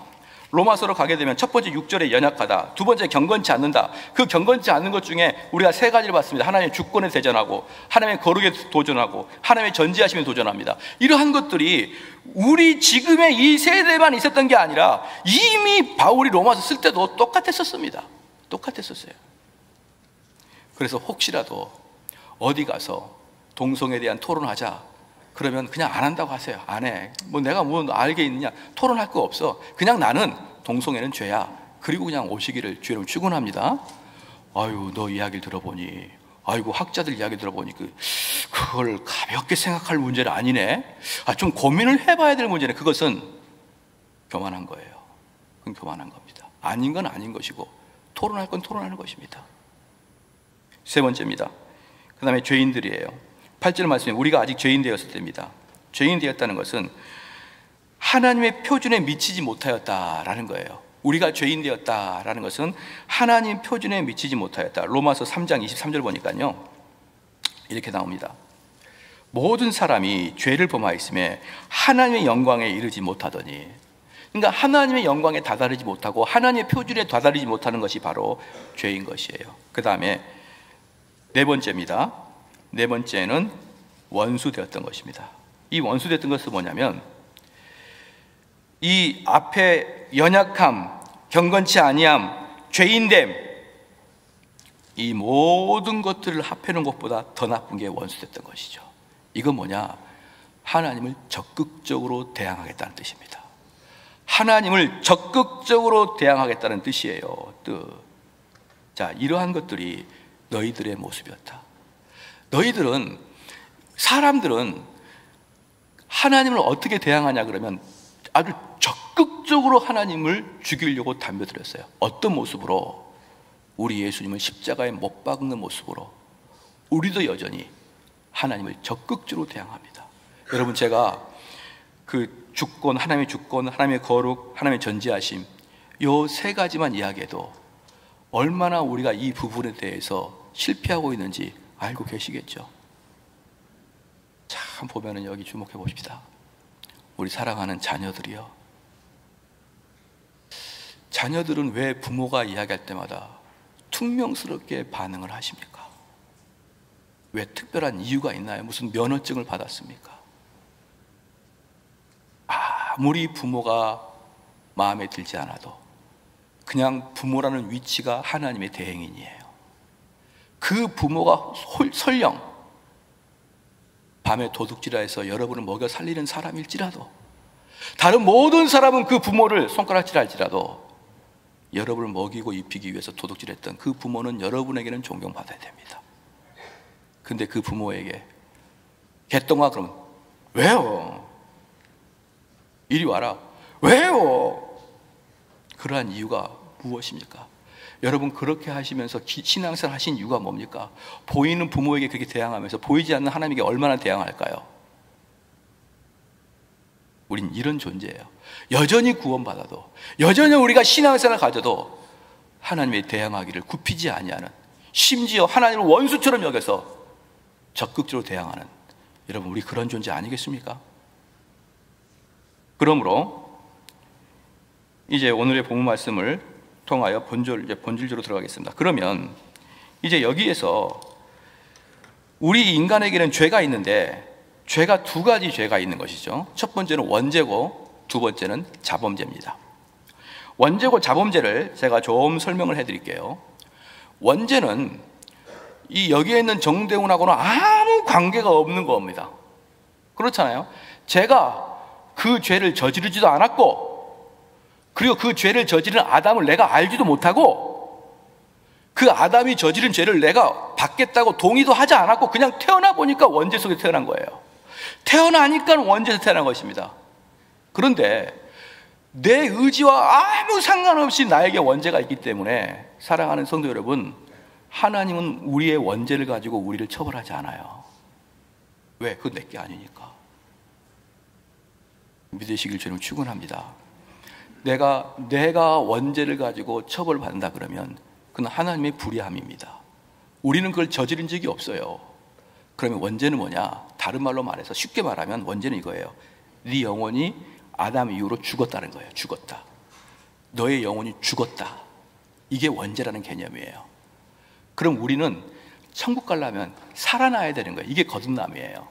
[SPEAKER 1] 로마서로 가게 되면 첫 번째 6절에 연약하다, 두 번째 경건치 않는다. 그 경건치 않는 것 중에 우리가 세 가지를 봤습니다. 하나님의 주권에 대전하고, 하나님의 거룩에 도전하고, 하나님의 전지하심에 도전합니다. 이러한 것들이 우리 지금의 이 세대만 있었던 게 아니라 이미 바울이 로마서 쓸 때도 똑같았었습니다. 똑같았었어요. 그래서 혹시라도 어디 가서 동성애에 대한 토론하자 그러면 그냥 안 한다고 하세요. 안 해. 내가 알게 있느냐? 토론할 거 없어. 그냥 나는 동성애는 죄야. 그리고 그냥 오시기를 주여로 축원합니다. 아유, 너 이야기를 들어보니, 아이고, 학자들 이야기 들어보니 그걸 가볍게 생각할 문제는 아니네. 좀 고민을 해봐야 될 문제네. 그것은 교만한 거예요. 그건 교만한 겁니다. 아닌 건 아닌 것이고, 토론할 건 토론하는 것입니다. 세 번째입니다. 그 다음에 죄인들이에요. 8절 말씀에 우리가 아직 죄인 되었을 때입니다. 죄인 되었다는 것은 하나님의 표준에 미치지 못하였다라는 거예요. 우리가 죄인 되었다라는 것은 하나님 표준에 미치지 못하였다. 로마서 3장 23절 보니까요, 이렇게 나옵니다. 모든 사람이 죄를 범하였음에 하나님의 영광에 이르지 못하더니, 그러니까 하나님의 영광에 다다르지 못하고 하나님의 표준에 다다르지 못하는 것이 바로 죄인 것이에요. 그 다음에 네 번째입니다. 네 번째는 원수되었던 것입니다. 이 원수되었던 것은 뭐냐면, 이 앞에 연약함, 경건치 아니함, 죄인됨, 이 모든 것들을 합해놓은 것보다 더 나쁜 게 원수됐던 것이죠. 이건 뭐냐? 하나님을 적극적으로 대항하겠다는 뜻입니다. 하나님을 적극적으로 대항하겠다는 뜻이에요. 자, 이러한 것들이 너희들의 모습이었다. 사람들은 하나님을 어떻게 대항하냐 그러면 아주 적극적으로 하나님을 죽이려고 덤벼들었어요. 어떤 모습으로? 우리 예수님을 십자가에 못 박는 모습으로. 우리도 여전히 하나님을 적극적으로 대항합니다. 여러분, 제가 그 주권, 하나님의 거룩, 하나님의 전지하심, 요 세 가지만 이야기해도 얼마나 우리가 이 부분에 대해서 실패하고 있는지 알고 계시겠죠? 참 보면은 여기 주목해 보십시다. 우리 사랑하는 자녀들이요. 자녀들은 왜 부모가 이야기할 때마다 퉁명스럽게 반응을 하십니까? 왜 특별한 이유가 있나요? 무슨 면허증을 받았습니까? 아무리 부모가 마음에 들지 않아도 그냥 부모라는 위치가 하나님의 대행인이에요. 그 부모가 설령 밤에 도둑질해서 여러분을 먹여 살리는 사람일지라도, 다른 모든 사람은 그 부모를 손가락질할지라도 여러분을 먹이고 입히기 위해서 도둑질했던 그 부모는 여러분에게는 존경받아야 됩니다. 근데 그 부모에게 개똥아 그러면 왜요? 이리 와라. 왜요? 그러한 이유가 무엇입니까? 여러분, 그렇게 하시면서 신앙생활 하신 이유가 뭡니까? 보이는 부모에게 그렇게 대항하면서 보이지 않는 하나님에게 얼마나 대항할까요? 우린 이런 존재예요. 여전히 구원받아도, 여전히 우리가 신앙생활을 가져도 하나님의 대항하기를 굽히지 아니하는, 심지어 하나님을 원수처럼 여겨서 적극적으로 대항하는, 여러분, 우리 그런 존재 아니겠습니까? 그러므로 이제 오늘의 본문 말씀을 통하여 본질적으로 들어가겠습니다. 그러면 이제 여기에서 우리 인간에게는 죄가 있는데, 죄가 두 가지 죄가 있는 것이죠. 첫 번째는 원죄고, 두 번째는 자범죄입니다. 원죄고 자범죄를 제가 좀 설명을 해드릴게요. 원죄는 여기에 있는 정대훈하고는 아무 관계가 없는 겁니다. 그렇잖아요. 제가 그 죄를 저지르지도 않았고, 그리고 그 죄를 저지른 아담을 내가 알지도 못하고, 그 아담이 저지른 죄를 내가 받겠다고 동의도 하지 않았고, 그냥 태어나 보니까 원죄 속에 태어난 거예요. 태어나니까 원죄에서 태어난 것입니다. 그런데 내 의지와 아무 상관없이 나에게 원죄가 있기 때문에, 사랑하는 성도 여러분, 하나님은 우리의 원죄를 가지고 우리를 처벌하지 않아요. 왜? 그건 내게 아니니까. 믿으시길 저는 축원합니다. 내가 원죄를 가지고 처벌받는다 그러면 그건 하나님의 불의함입니다. 우리는 그걸 저지른 적이 없어요. 그러면 원죄는 뭐냐? 다른 말로 말해서 쉽게 말하면 원죄는 이거예요. 네 영혼이 아담 이후로 죽었다는 거예요. 죽었다. 너의 영혼이 죽었다. 이게 원죄라는 개념이에요. 그럼 우리는 천국 가려면 살아나야 되는 거예요. 이게 거듭남이에요.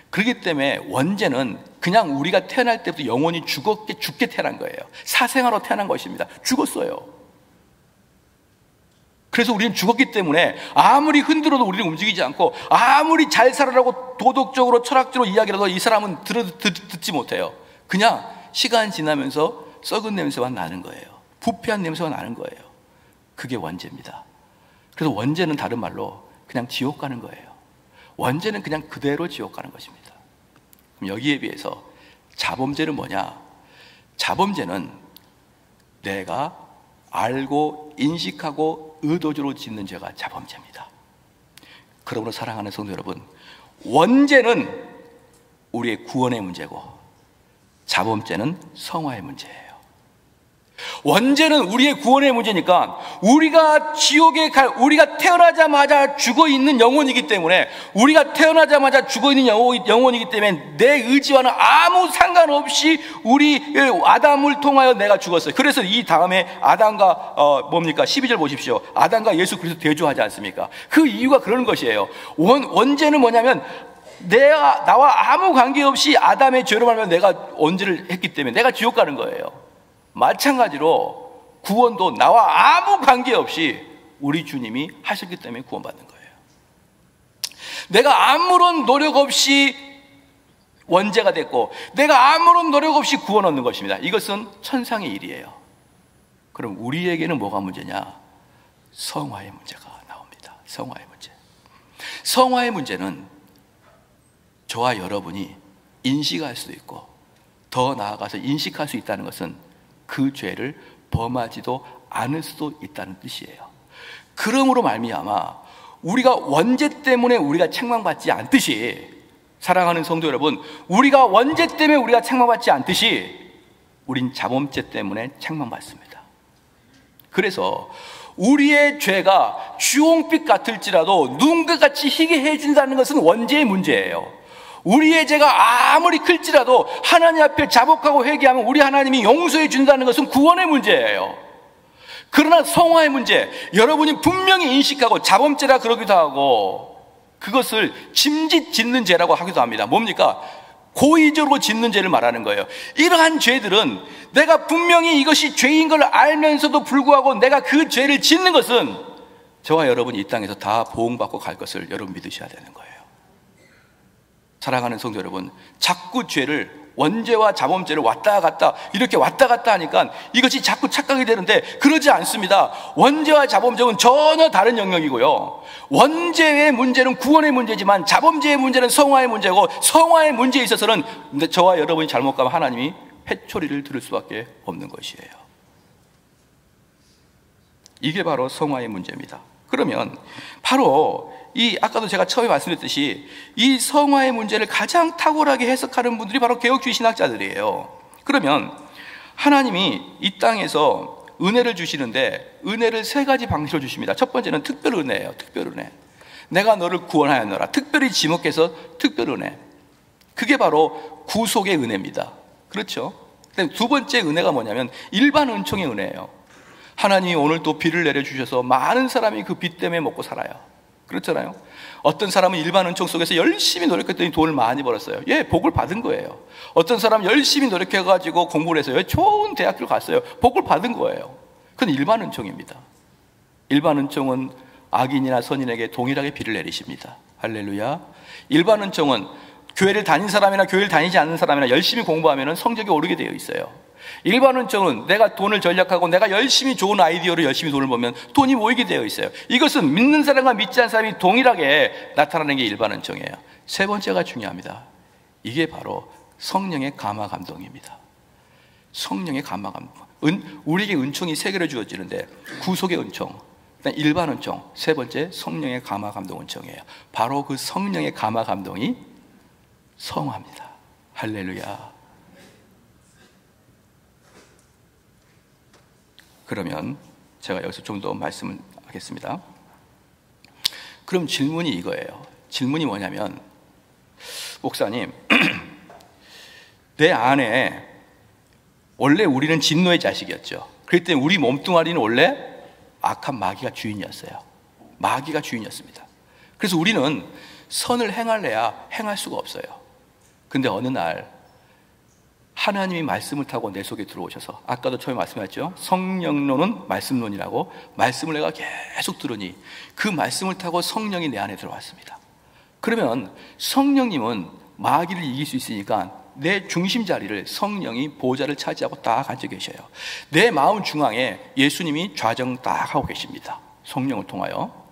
[SPEAKER 1] 그렇기 때문에 원죄는 그냥 우리가 태어날 때부터 영혼이 죽게 태어난 거예요. 사생아로 태어난 것입니다. 죽었어요. 그래서 우리는 죽었기 때문에 아무리 흔들어도 우리는 움직이지 않고, 아무리 잘 살아라고 도덕적으로 철학적으로 이야기라도 이 사람은 듣지 못해요. 그냥 시간 지나면서 썩은 냄새만 나는 거예요. 부패한 냄새가 나는 거예요. 그게 원죄입니다. 그래서 원죄는 다른 말로 그냥 지옥 가는 거예요. 원죄는 그냥 그대로 지옥 가는 것입니다. 그럼 여기에 비해서 자범죄는 뭐냐? 자범죄는 내가 알고 인식하고 의도적으로 짓는 죄가 자범죄입니다. 그러므로 사랑하는 성도 여러분, 원죄는 우리의 구원의 문제고 자범죄는 성화의 문제예요. 원죄는 우리의 구원의 문제니까 우리가 지옥에 우리가 태어나자마자 죽어있는 영혼이기 때문에, 우리가 태어나자마자 죽어있는 영혼이기 때문에 내 의지와는 아무 상관없이 우리 아담을 통하여 내가 죽었어요. 그래서 이 다음에 아담과 12절 보십시오. 아담과 예수 그리스도 대조하지 않습니까? 그 이유가 그런 것이에요. 원죄는 뭐냐면 나와 아무 관계없이 아담의 죄로 말하면 내가 원죄를 했기 때문에 내가 지옥 가는 거예요. 마찬가지로 구원도 나와 아무 관계없이 우리 주님이 하셨기 때문에 구원받는 거예요. 내가 아무런 노력 없이 원죄가 됐고 내가 아무런 노력 없이 구원 얻는 것입니다. 이것은 천상의 일이에요. 그럼 우리에게는 뭐가 문제냐? 성화의 문제가 나옵니다. 성화의 문제. 성화의 문제는 저와 여러분이 인식할 수도 있고 더 나아가서 인식할 수 있다는 것은 그 죄를 범하지도 않을 수도 있다는 뜻이에요. 그러므로 말미암아 우리가 원죄 때문에 우리가 책망받지 않듯이, 사랑하는 성도 여러분, 우리가 원죄 때문에 우리가 책망받지 않듯이 우린 자범죄 때문에 책망받습니다. 그래서 우리의 죄가 주홍빛 같을지라도 눈과 같이 희게 해준다는 것은 원죄의 문제예요. 우리의 죄가 아무리 클지라도 하나님 앞에 자복하고 회개하면 우리 하나님이 용서해 준다는 것은 구원의 문제예요. 그러나 성화의 문제, 여러분이 분명히 인식하고 자범죄라 그러기도 하고 그것을 짐짓 짓는 죄라고 하기도 합니다. 뭡니까? 고의적으로 짓는 죄를 말하는 거예요. 이러한 죄들은 내가 분명히 이것이 죄인 걸 알면서도 불구하고 내가 그 죄를 짓는 것은 저와 여러분이 이 땅에서 다 보응받고 갈 것을 여러분 믿으셔야 되는 거예요. 사랑하는 성도 여러분, 자꾸 죄를, 원죄와 자범죄를 왔다 갔다 이렇게 왔다 갔다 하니까 이것이 자꾸 착각이 되는데 그러지 않습니다. 원죄와 자범죄는 전혀 다른 영역이고요, 원죄의 문제는 구원의 문제지만 자범죄의 문제는 성화의 문제고, 성화의 문제에 있어서는 저와 여러분이 잘못 가면 하나님이 회초리를 들을 수밖에 없는 것이에요. 이게 바로 성화의 문제입니다. 그러면 바로 아까도 제가 처음에 말씀드렸듯이 이 성화의 문제를 가장 탁월하게 해석하는 분들이 바로 개혁주의 신학자들이에요. 그러면 하나님이 이 땅에서 은혜를 주시는데 은혜를 세 가지 방식으로 주십니다. 첫 번째는 특별 은혜예요. 특별 은혜. 내가 너를 구원하였노라. 특별히 지목해서 특별 은혜. 그게 바로 구속의 은혜입니다. 그렇죠? 두 번째 은혜가 뭐냐면 일반 은총의 은혜예요. 하나님이 오늘 또 비를 내려주셔서 많은 사람이 그 비 때문에 먹고 살아요. 그렇잖아요. 어떤 사람은 일반 은총 속에서 열심히 노력했더니 돈을 많이 벌었어요. 복을 받은 거예요. 어떤 사람은 열심히 노력해가지고 공부를 해서 좋은 대학교를 갔어요. 복을 받은 거예요. 그건 일반 은총입니다. 일반 은총은 악인이나 선인에게 동일하게 비를 내리십니다. 할렐루야. 일반 은총은 교회를 다닌 사람이나 교회를 다니지 않는 사람이나 열심히 공부하면 성적이 오르게 되어 있어요. 일반 은총은 내가 돈을 전략하고 내가 열심히 좋은 아이디어로 열심히 돈을 벌면 돈이 모이게 되어 있어요. 이것은 믿는 사람과 믿지 않는 사람이 동일하게 나타나는 게 일반 은총이에요. 세 번째가 중요합니다. 이게 바로 성령의 감화 감동입니다. 성령의 감화 감동. 우리에게 은총이 세 개로 주어지는데 구속의 은총, 일반 은총, 세 번째 성령의 감화 감동 은총이에요. 바로 그 성령의 감화 감동이 성화입니다. 할렐루야. 그러면 제가 여기서 좀 더 말씀을 하겠습니다. 그럼 질문이 이거예요. 질문이 뭐냐면, 목사님, 내 안에 원래 우리는 진노의 자식이었죠. 그렇기 때문에 우리 몸뚱아리는 원래 악한 마귀가 주인이었어요. 마귀가 주인이었습니다. 그래서 우리는 선을 행할래야 행할 수가 없어요. 근데 어느 날 하나님이 말씀을 타고 내 속에 들어오셔서, 아까도 처음에 말씀하셨죠. 성령론은 말씀론이라고, 말씀을 내가 계속 들으니 그 말씀을 타고 성령이 내 안에 들어왔습니다. 그러면 성령님은 마귀를 이길 수 있으니까 내 중심 자리를 성령이 보좌를 차지하고 딱 앉아 계셔요. 내 마음 중앙에 예수님이 좌정 딱 하고 계십니다. 성령을 통하여.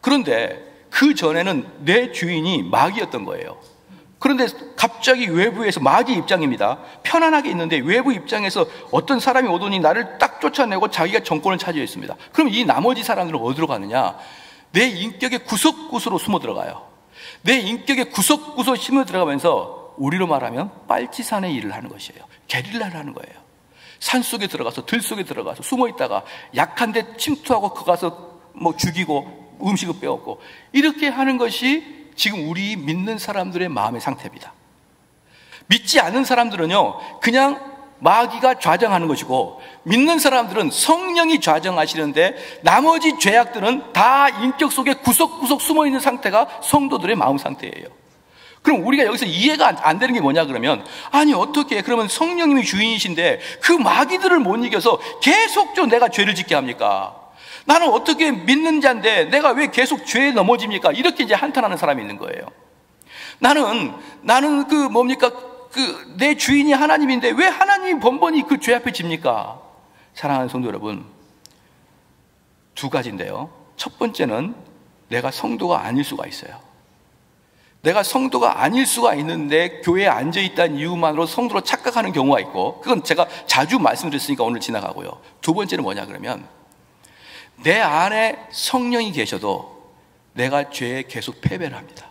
[SPEAKER 1] 그런데 그 전에는 내 주인이 마귀였던 거예요. 그런데 갑자기 외부에서, 마귀 입장입니다. 편안하게 있는데 외부 입장에서 어떤 사람이 오더니 나를 딱 쫓아내고 자기가 정권을 차지했습니다. 그럼 이 나머지 사람들은 어디로 가느냐? 내 인격의 구석구석으로 숨어 들어가요. 내 인격의 구석구석 숨어 들어가면서 우리로 말하면 빨치산의 일을 하는 것이에요. 게릴라를 하는 거예요. 산속에 들어가서, 들속에 들어가서 숨어 있다가 약한데 침투하고 그 가서 뭐 죽이고 음식을 빼앗고, 이렇게 하는 것이 지금 우리 믿는 사람들의 마음의 상태입니다. 믿지 않는 사람들은요, 그냥 마귀가 좌정하는 것이고, 믿는 사람들은 성령이 좌정하시는데 나머지 죄악들은 다 인격 속에 구석구석 숨어있는 상태가 성도들의 마음 상태예요. 그럼 우리가 여기서 이해가 안 되는 게 뭐냐 그러면, 아니 어떻게, 그러면 성령님이 주인이신데 그 마귀들을 못 이겨서 계속 내가 죄를 짓게 합니까? 나는 어떻게 믿는 자인데 내가 왜 계속 죄에 넘어집니까? 이렇게 이제 한탄하는 사람이 있는 거예요. 나는 내 주인이 하나님인데 왜 하나님이 번번이 그 죄 앞에 집니까? 사랑하는 성도 여러분, 두 가지인데요. 첫 번째는 내가 성도가 아닐 수가 있어요. 내가 성도가 아닐 수가 있는데 교회에 앉아있다는 이유만으로 성도로 착각하는 경우가 있고, 그건 제가 자주 말씀드렸으니까 오늘 지나가고요. 두 번째는 뭐냐 그러면, 내 안에 성령이 계셔도 내가 죄에 계속 패배를 합니다.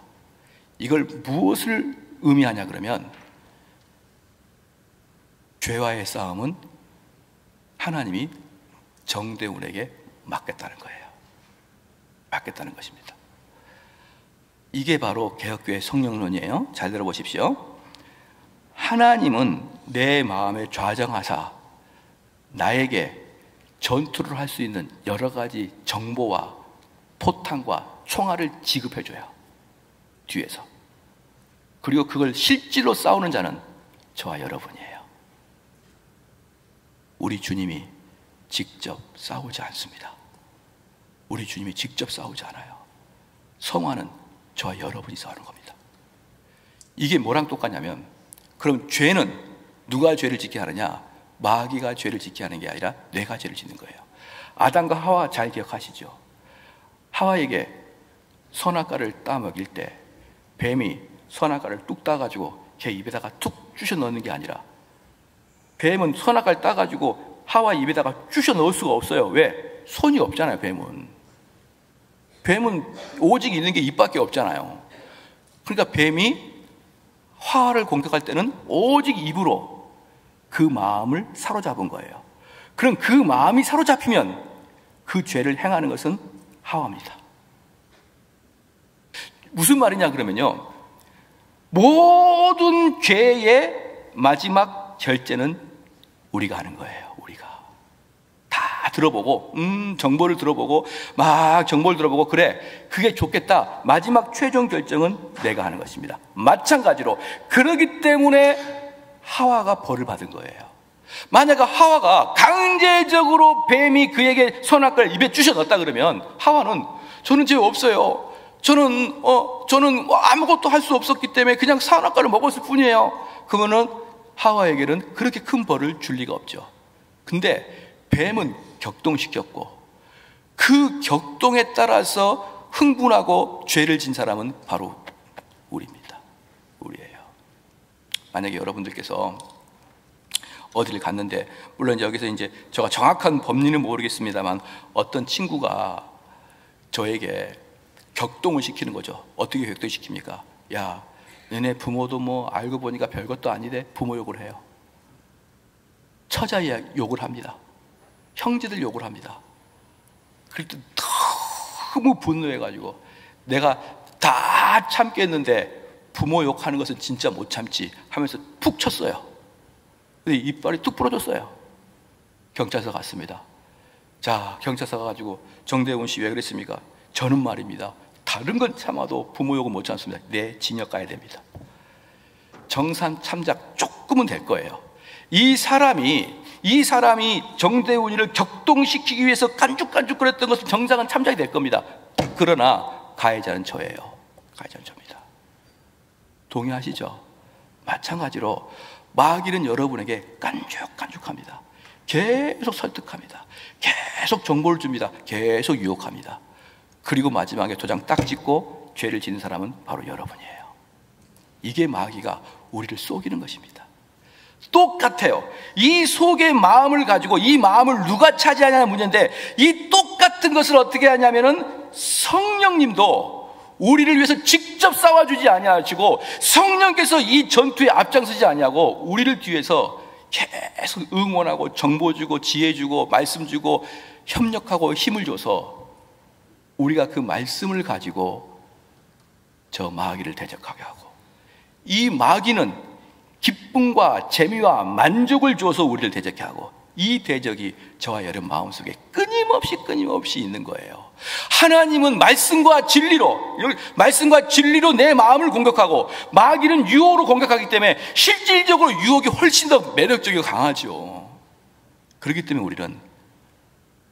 [SPEAKER 1] 이걸 무엇을 의미하냐 그러면, 죄와의 싸움은 하나님이 정대운에게 맡겼다는 거예요. 맡겼다는 것입니다. 이게 바로 개혁교회 성령론이에요. 잘 들어보십시오. 하나님은 내 마음에 좌정하사 나에게 전투를 할 수 있는 여러 가지 정보와 포탄과 총알을 지급해줘요. 뒤에서. 그리고 그걸 실질로 싸우는 자는 저와 여러분이에요. 우리 주님이 직접 싸우지 않습니다. 우리 주님이 직접 싸우지 않아요. 성화는 저와 여러분이 싸우는 겁니다. 이게 뭐랑 똑같냐면, 그럼 죄는 누가 죄를 짓게 하느냐? 마귀가 죄를 짓게 하는 게 아니라 내가 죄를 짓는 거예요. 아담과 하와 잘 기억하시죠? 하와에게 선악과를 따먹일 때 뱀이 선악과를 뚝 따가지고 걔 입에다가 툭 쑤셔 넣는 게 아니라, 뱀은 선악과를 따가지고 하와 입에다가 쑤셔 넣을 수가 없어요. 왜? 손이 없잖아요. 뱀은 오직 있는 게 입밖에 없잖아요. 그러니까 뱀이 하와를 공격할 때는 오직 입으로 그 마음을 사로잡은 거예요. 그럼 그 마음이 사로잡히면 그 죄를 행하는 것은 하와입니다. 무슨 말이냐 그러면요, 모든 죄의 마지막 결제는 우리가 하는 거예요. 우리가 다 들어보고, 정보를 들어보고, 막 정보를 들어보고, 그래 그게 좋겠다, 마지막 최종 결정은 내가 하는 것입니다. 마찬가지로 그러기 때문에 하와가 벌을 받은 거예요. 만약 하와가 강제적으로 뱀이 그에게 선악과를 입에 쑤셔 넣었다 그러면, 하와는 저는 죄 없어요, 저는 아무것도 할 수 없었기 때문에 그냥 선악과를 먹었을 뿐이에요. 그러면은 하와에게는 그렇게 큰 벌을 줄 리가 없죠. 근데 뱀은 격동시켰고, 그 격동에 따라서 흥분하고 죄를 진 사람은 바로 우리입니다. 우리예요. 만약에 여러분들께서 어디를 갔는데, 물론 여기서 이제 제가 정확한 법리는 모르겠습니다만 어떤 친구가 저에게 격동을 시키는 거죠. 어떻게 격동시킵니까? 야, 너네 부모도 뭐 알고 보니까 별것도 아니래. 부모 욕을 해요. 처자 욕을 합니다. 형제들 욕을 합니다. 그럴 때 너무 분노해가지고 내가 다 참겠는데 부모 욕하는 것은 진짜 못 참지 하면서 푹 쳤어요. 근데 이빨이 뚝 부러졌어요. 경찰서 갔습니다. 자, 경찰서 가가지고 정대훈 씨 왜 그랬습니까? 저는 말입니다, 다른 건 참아도 부모 욕은 못 참습니다. 네, 징역 가야 됩니다. 정상 참작 조금은 될 거예요. 이 사람이 정대훈이를 격동시키기 위해서 깐죽깐죽거렸던 것은 정상은 참작이 될 겁니다. 그러나 가해자는 저예요. 가해자는 저입니다. 동의하시죠? 마찬가지로 마귀는 여러분에게 깐죽깐죽합니다. 계속 설득합니다. 계속 정보를 줍니다. 계속 유혹합니다. 그리고 마지막에 도장 딱 찍고 죄를 짓는 사람은 바로 여러분이에요. 이게 마귀가 우리를 속이는 것입니다. 똑같아요. 이 속의 마음을 가지고 이 마음을 누가 차지하냐는 문제인데, 이 똑같은 것을 어떻게 하냐면은 성령님도 우리를 위해서 직접 싸워주지 아니하시고 성령께서 이 전투에 앞장서지 아니하고 우리를 뒤에서 계속 응원하고 정보 주고 지혜 주고 말씀 주고 협력하고 힘을 줘서 우리가 그 말씀을 가지고 저 마귀를 대적하게 하고, 이 마귀는 기쁨과 재미와 만족을 줘서 우리를 대적해 하고, 이 대적이 저와 여러분 마음속에 끊임없이 있는 거예요. 하나님은 말씀과 진리로 내 마음을 공격하고, 마귀는 유혹으로 공격하기 때문에 실질적으로 유혹이 훨씬 더 매력적이고 강하죠. 그렇기 때문에 우리는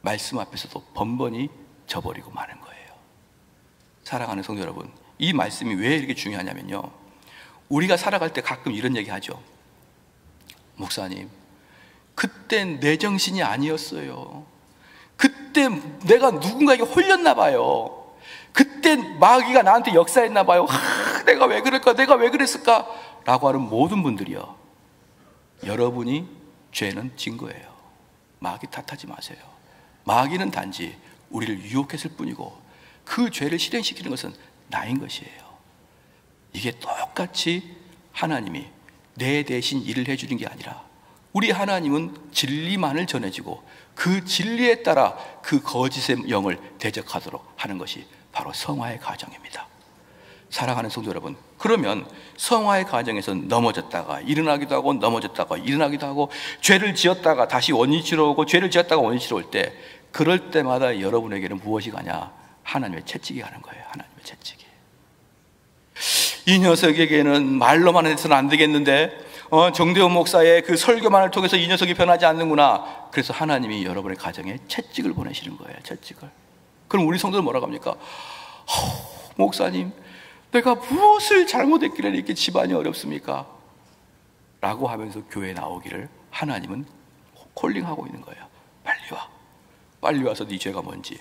[SPEAKER 1] 말씀 앞에서도 번번이 져버리고 마는 거예요. 사랑하는 성도 여러분, 이 말씀이 왜 이렇게 중요하냐면요, 우리가 살아갈 때 가끔 이런 얘기 하죠. 목사님, 그땐 내 정신이 아니었어요. 그때 내가 누군가에게 홀렸나 봐요. 그때 마귀가 나한테 역사했나 봐요. 내가 왜 그럴까? 내가 왜 그랬을까? 라고 하는 모든 분들이요, 여러분이 죄는 진 거예요. 마귀 탓하지 마세요. 마귀는 단지 우리를 유혹했을 뿐이고 그 죄를 실행시키는 것은 나인 것이에요. 이게 똑같이 하나님이 내 대신 일을 해주는 게 아니라, 우리 하나님은 진리만을 전해주고 그 진리에 따라 그 거짓의 영을 대적하도록 하는 것이 바로 성화의 과정입니다. 사랑하는 성도 여러분, 그러면 성화의 과정에서 넘어졌다가 일어나기도 하고 넘어졌다가 일어나기도 하고, 죄를 지었다가 다시 원인치러 오고 죄를 지었다가 원인치러 올 때, 그럴 때마다 여러분에게는 무엇이 가냐? 하나님의 채찍이 가는 거예요. 하나님의 채찍이. 이 녀석에게는 말로만 해서는 안 되겠는데, 정대훈 목사의 그 설교만을 통해서 이 녀석이 변하지 않는구나. 그래서 하나님이 여러분의 가정에 채찍을 보내시는 거예요. 채찍을. 그럼 우리 성도는 뭐라고 합니까? 목사님, 내가 무엇을 잘못했길래 이렇게 집안이 어렵습니까? 라고 하면서 교회에 나오기를 하나님은 콜링하고 있는 거예요. 빨리 와. 빨리 와서 네 죄가 뭔지.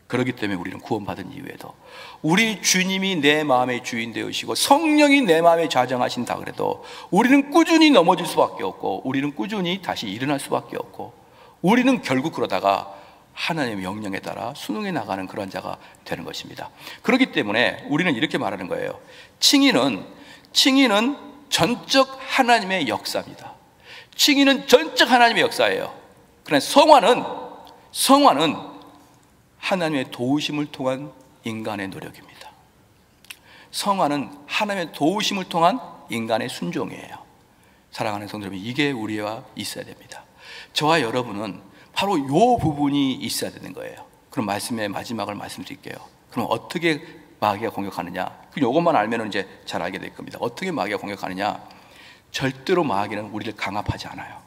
[SPEAKER 1] 그렇기 때문에 우리는 구원받은 이후에도 우리 주님이 내 마음의 주인 되시고 성령이 내 마음에 좌정하신다 그래도 우리는 꾸준히 넘어질 수밖에 없고, 우리는 꾸준히 다시 일어날 수밖에 없고, 우리는 결국 그러다가 하나님의 명령에 따라 순응해 나가는 그런 자가 되는 것입니다. 그렇기 때문에 우리는 이렇게 말하는 거예요. 칭의는 전적 하나님의 역사입니다. 칭의는 전적 하나님의 역사예요. 그러나 성화는 하나님의 도우심을 통한 인간의 노력입니다. 성화는 하나님의 도우심을 통한 인간의 순종이에요. 사랑하는 성도 여러분, 이게 우리와 있어야 됩니다. 저와 여러분은 바로 이 부분이 있어야 되는 거예요. 그럼 말씀의 마지막을 말씀드릴게요. 그럼 어떻게 마귀가 공격하느냐? 이것만 알면 이제 잘 알게 될 겁니다. 어떻게 마귀가 공격하느냐? 절대로 마귀는 우리를 강압하지 않아요.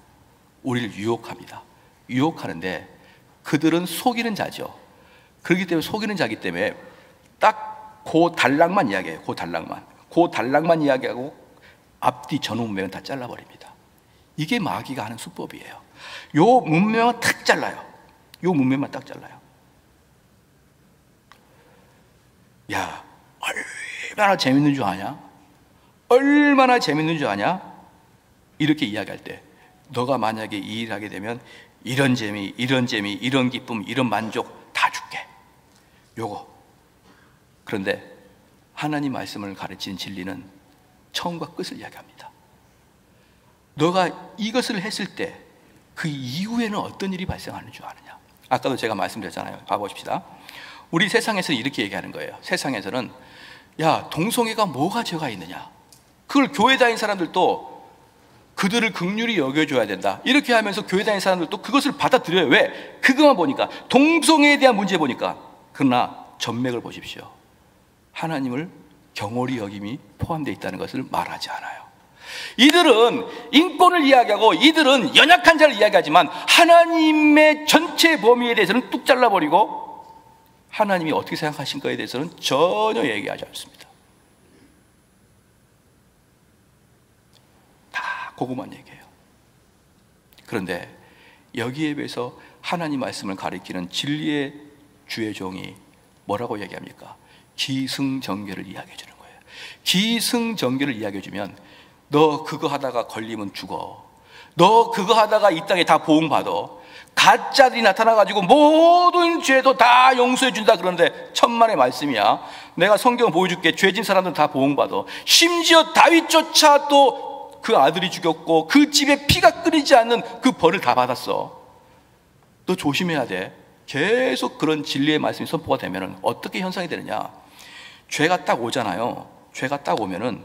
[SPEAKER 1] 우리를 유혹합니다. 유혹하는데 그들은 속이는 자죠. 그렇기 때문에 속이는 자기 때문에 딱 그 단락만 이야기해요. 그 단락만 이야기하고 앞뒤 전후 문맥은 다 잘라버립니다. 이게 마귀가 하는 수법이에요. 요 문맥만 탁 잘라요. 요 문맥만 딱 잘라요. 야, 얼마나 재밌는 줄 아냐? 얼마나 재밌는 줄 아냐? 이렇게 이야기할 때, 너가 만약에 이 일을 하게 되면 이런 재미, 이런 기쁨, 이런 만족 다 줄게. 요거. 그런데 하나님 말씀을 가르치는 진리는 처음과 끝을 이야기합니다. 너가 이것을 했을 때 그 이후에는 어떤 일이 발생하는 줄 아느냐? 아까도 제가 말씀드렸잖아요. 봐보십시다. 우리 세상에서는 이렇게 얘기하는 거예요. 세상에서는 야, 동성애가 뭐가 죄가 있느냐, 그걸 교회 다니는 사람들도 그들을 긍휼히 여겨줘야 된다, 이렇게 하면서 교회 다니는 사람들도 그것을 받아들여요. 왜? 그것만 보니까, 동성애에 대한 문제 보니까. 그러나 전맥을 보십시오. 하나님을 경홀히 여김이 포함되어 있다는 것을 말하지 않아요. 이들은 인권을 이야기하고 이들은 연약한 자를 이야기하지만 하나님의 전체 범위에 대해서는 뚝 잘라버리고 하나님이 어떻게 생각하신 거에 대해서는 전혀 얘기하지 않습니다. 다 그것만 얘기해요. 그런데 여기에 비해서 하나님 말씀을 가리키는 진리의 주의 종이 뭐라고 얘기합니까? 기승전결을 이야기해 주는 거예요. 기승전결을 이야기해 주면 너 그거 하다가 걸리면 죽어, 너 그거 하다가 이 땅에 다 보응받아, 가짜들이 나타나가지고 모든 죄도 다 용서해 준다. 그런데 천만의 말씀이야. 내가 성경을 보여줄게. 죄진 사람들은 다 보응받아. 심지어 다윗조차 또 그 아들이 죽였고 그 집에 피가 끓이지 않는 그 벌을 다 받았어. 너 조심해야 돼. 계속 그런 진리의 말씀이 선포가 되면 어떻게 현상이 되느냐, 죄가 딱 오잖아요. 죄가 딱 오면은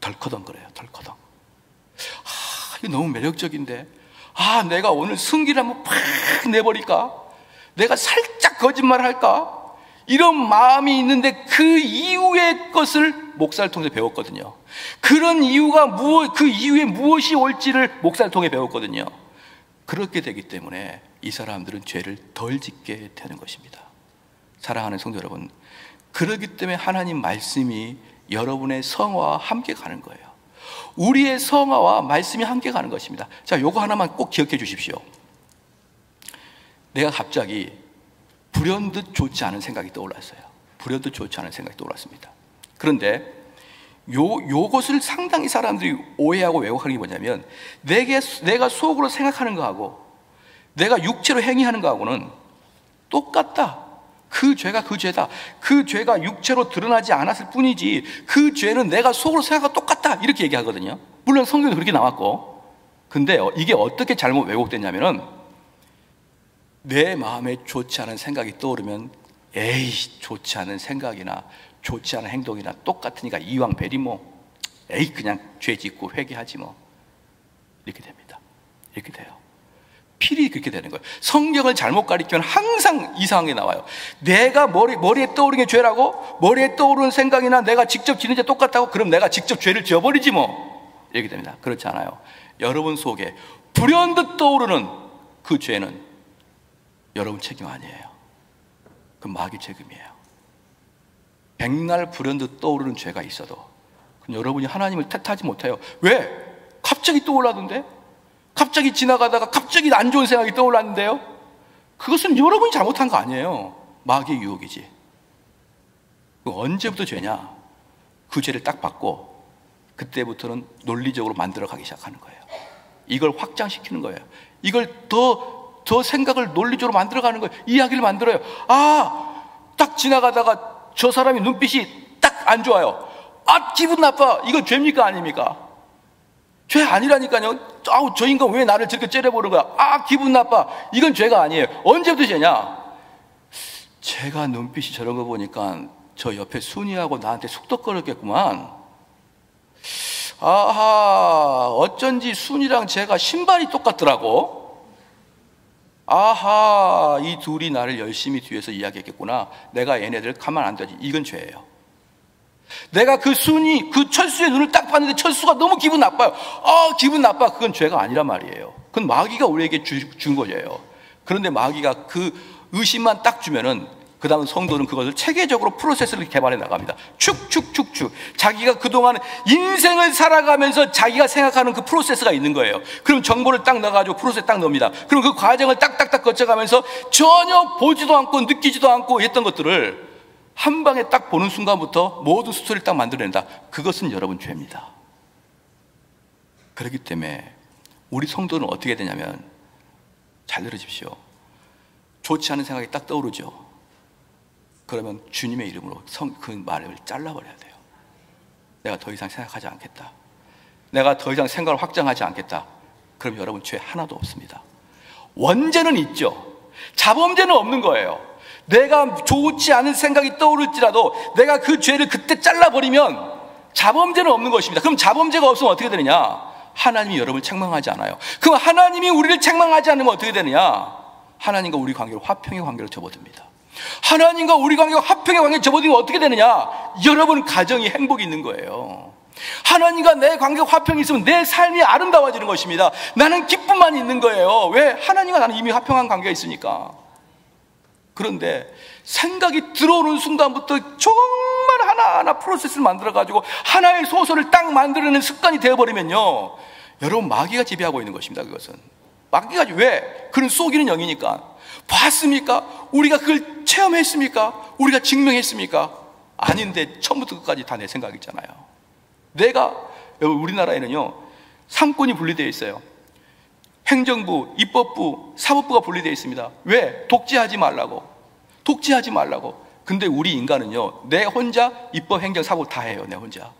[SPEAKER 1] 덜커덩거려요. 덜커덩. 이거 너무 매력적인데, 내가 오늘 승기를 한번 팍 내버릴까? 내가 살짝 거짓말 할까? 이런 마음이 있는데 그 이후의 것을 목사를 통해서 배웠거든요. 그런 이유가 그 이후에 무엇이 올지를 목사를 통해 배웠거든요. 그렇게 되기 때문에 이 사람들은 죄를 덜 짓게 되는 것입니다. 사랑하는 성도 여러분, 그렇기 때문에 하나님 말씀이 여러분의 성화와 함께 가는 거예요. 우리의 성화와 말씀이 함께 가는 것입니다. 자, 요거 하나만 꼭 기억해 주십시오. 내가 갑자기 불현듯 좋지 않은 생각이 떠올랐어요. 불현듯 좋지 않은 생각이 떠올랐습니다. 그런데 요것을 상당히 사람들이 오해하고 왜곡하는 게 뭐냐면, 내가 속으로 생각하는 거하고 내가 육체로 행위하는 거하고는 똑같다. 그 죄가 그 죄다. 그 죄가 육체로 드러나지 않았을 뿐이지 그 죄는 내가 속으로 생각하고 똑같다. 이렇게 얘기하거든요. 물론 성경에 그렇게 나왔고, 근데 이게 어떻게 잘못 왜곡됐냐면은, 내 마음에 좋지 않은 생각이 떠오르면 에이, 좋지 않은 생각이나 좋지 않은 행동이나 똑같으니까 이왕 베리 뭐, 에이, 그냥 죄 짓고 회개하지 뭐, 이렇게 됩니다. 이렇게 돼요. 필히 그렇게 되는 거예요. 성경을 잘못 가리키면 항상 이상한 게 나와요. 내가 머리에 떠오르는 게 죄라고? 머리에 떠오르는 생각이나 내가 직접 지는 죄 똑같다고? 그럼 내가 직접 죄를 지어버리지 뭐, 이렇게 됩니다. 그렇지 않아요. 여러분 속에 불현듯 떠오르는 그 죄는 여러분 책임 아니에요. 그건 마귀 책임이에요. 백날 불현듯 떠오르는 죄가 있어도 그럼 여러분이 하나님을 탓하지 못해요. 왜? 갑자기 떠올랐는데? 갑자기 지나가다가 갑자기 안 좋은 생각이 떠올랐는데요? 그것은 여러분이 잘못한 거 아니에요. 마귀의 유혹이지. 언제부터 죄냐? 그 죄를 딱 받고 그때부터는 논리적으로 만들어가기 시작하는 거예요. 이걸 확장시키는 거예요. 이걸 더 생각을 논리적으로 만들어가는 거예요. 이야기를 만들어요. 딱 지나가다가 저 사람이 눈빛이 딱 안 좋아요. 기분 나빠. 이거 죄입니까 아닙니까? 죄 아니라니까요. 저 인간 왜 나를 저렇게 째려보는 거야? 기분 나빠. 이건 죄가 아니에요. 언제부터 죄냐? 제가 눈빛이 저런 거 보니까 저 옆에 순이하고 나한테 쑥덕거렸겠구만. 어쩐지 순이랑 제가 신발이 똑같더라고. 이 둘이 나를 열심히 뒤에서 이야기했겠구나. 내가 얘네들 가만 안 둬야지. 이건 죄예요. 내가 그 철수의 눈을 딱 봤는데 철수가 너무 기분 나빠요. 기분 나빠. 그건 죄가 아니란 말이에요. 그건 마귀가 우리에게 준 거예요. 그런데 마귀가 그 의심만 딱 주면은 그 다음 성도는 그것을 체계적으로 프로세스를 개발해 나갑니다. 축축축축. 자기가 그동안 인생을 살아가면서 자기가 생각하는 그 프로세스가 있는 거예요. 그럼 정보를 딱 넣어가지고 프로세스 딱 넣습니다. 그럼 그 과정을 딱딱딱 거쳐가면서 전혀 보지도 않고 느끼지도 않고 했던 것들을 한 방에 딱 보는 순간부터 모든 스토리를 딱 만들어낸다. 그것은 여러분 죄입니다. 그렇기 때문에 우리 성도는 어떻게 되냐면, 잘 들으십시오. 좋지 않은 생각이 딱 떠오르죠. 그러면 주님의 이름으로 그 말을 잘라버려야 돼요. 내가 더 이상 생각하지 않겠다. 내가 더 이상 생각을 확장하지 않겠다. 그럼 여러분 죄 하나도 없습니다. 원죄는 있죠. 자범죄는 없는 거예요. 내가 좋지 않은 생각이 떠오를지라도 내가 그 죄를 그때 잘라버리면 자범죄는 없는 것입니다. 그럼 자범죄가 없으면 어떻게 되느냐? 하나님이 여러분을 책망하지 않아요. 그럼 하나님이 우리를 책망하지 않으면 어떻게 되느냐? 하나님과 우리 관계로 화평의 관계로 접어듭니다. 하나님과 우리 관계가 화평의 관계로 접어들면 어떻게 되느냐? 여러분 가정이 행복이 있는 거예요. 하나님과 내 관계가 화평이 있으면 내 삶이 아름다워지는 것입니다. 나는 기쁨만 있는 거예요. 왜? 하나님과 나는 이미 화평한 관계가 있으니까. 그런데 생각이 들어오는 순간부터 정말 하나하나 프로세스를 만들어가지고 하나의 소설을 딱 만들어내는 습관이 되어버리면요, 여러분 마귀가 지배하고 있는 것입니다. 그것은 마귀가, 왜? 그는 속이는 영이니까. 봤습니까? 우리가 그걸 체험했습니까? 우리가 증명했습니까? 아닌데 처음부터 끝까지 다 내 생각이잖아요. 내가, 우리나라에는요 3권이 분리되어 있어요. 행정부, 입법부, 사법부가 분리되어 있습니다. 왜? 독재하지 말라고. 독재하지 말라고. 근데 우리 인간은요, 내 혼자 입법, 행정, 사법 다 해요. 내 혼자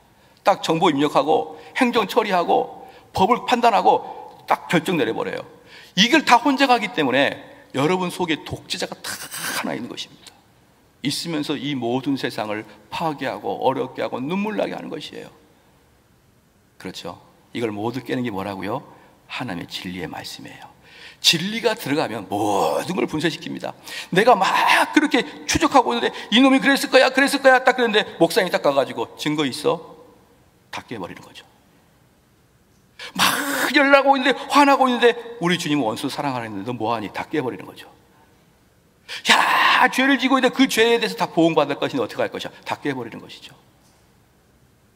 [SPEAKER 1] 딱 정보 입력하고 행정 처리하고 법을 판단하고 딱 결정 내려버려요. 이걸 다 혼자 가기 때문에 여러분 속에 독재자가 다 하나 있는 것입니다. 있으면서 이 모든 세상을 파괴하고 어렵게 하고 눈물 나게 하는 것이에요. 그렇죠? 이걸 모두 깨는 게 뭐라고요? 하나님의 진리의 말씀이에요. 진리가 들어가면 모든 걸 분쇄시킵니다. 내가 막 그렇게 추적하고 있는데 이놈이 그랬을 거야 딱 그랬는데 목사님이 딱 가가지고 증거 있어? 다 깨버리는 거죠. 막 열나고 있는데 화나고 있는데 우리 주님은 원수 사랑하는데 너 뭐하니? 다 깨버리는 거죠. 야, 죄를 지고 있는데 그 죄에 대해서 다 보응받을 것인데 어떻게 할 것이야? 다 깨버리는 것이죠.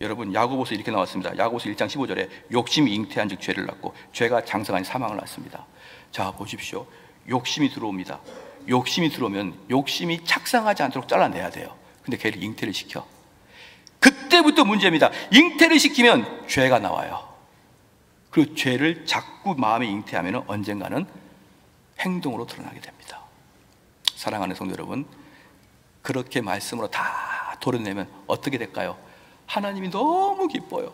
[SPEAKER 1] 여러분 야고보서 이렇게 나왔습니다. 야고보서 1장 15절에 욕심이 잉태한 즉 죄를 낳고 죄가 장성한 사망을 낳습니다. 자 보십시오. 욕심이 들어옵니다. 욕심이 들어오면 욕심이 착상하지 않도록 잘라내야 돼요. 근데 걔를 잉태를 시켜. 그때부터 문제입니다. 잉태를 시키면 죄가 나와요. 그 죄를 자꾸 마음에 잉태하면 언젠가는 행동으로 드러나게 됩니다. 사랑하는 성도 여러분, 그렇게 말씀으로 다 도려내면 어떻게 될까요? 하나님이 너무 기뻐요.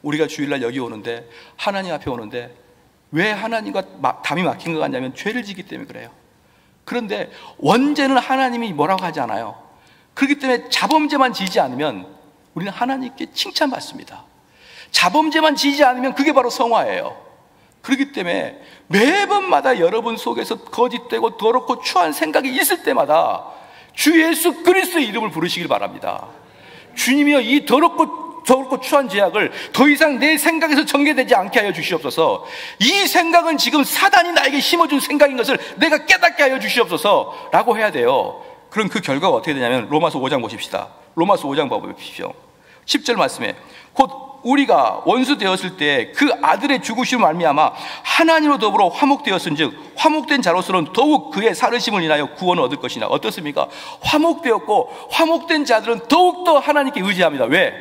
[SPEAKER 1] 우리가 주일날 여기 오는데, 하나님 앞에 오는데 왜 하나님과 담이 막힌 것 같냐면 죄를 지기 때문에 그래요. 그런데 원죄는 하나님이 뭐라고 하지 않아요. 그렇기 때문에 자범죄만 지지 않으면 우리는 하나님께 칭찬받습니다. 자범죄만 지지 않으면 그게 바로 성화예요. 그렇기 때문에 매번마다 여러분 속에서 거짓되고 더럽고 추한 생각이 있을 때마다 주 예수 그리스도의 이름을 부르시길 바랍니다. 주님이여, 이 더럽고 추한 죄악을 더 이상 내 생각에서 전개되지 않게 하여 주시옵소서. 이 생각은 지금 사단이 나에게 심어준 생각인 것을 내가 깨닫게 하여 주시옵소서 라고 해야 돼요. 그럼 그 결과가 어떻게 되냐면 로마서 5장 보십시다. 로마서 5장 보십시오. 10절 말씀에 곧 우리가 원수 되었을 때 그 아들의 죽으심을 말미암아 하나님으로 더불어 화목되었은즉 화목된 자로서는 더욱 그의 살으심을 인하여 구원을 얻을 것이나 어떻습니까? 화목되었고 화목된 자들은 더욱더 하나님께 의지합니다. 왜?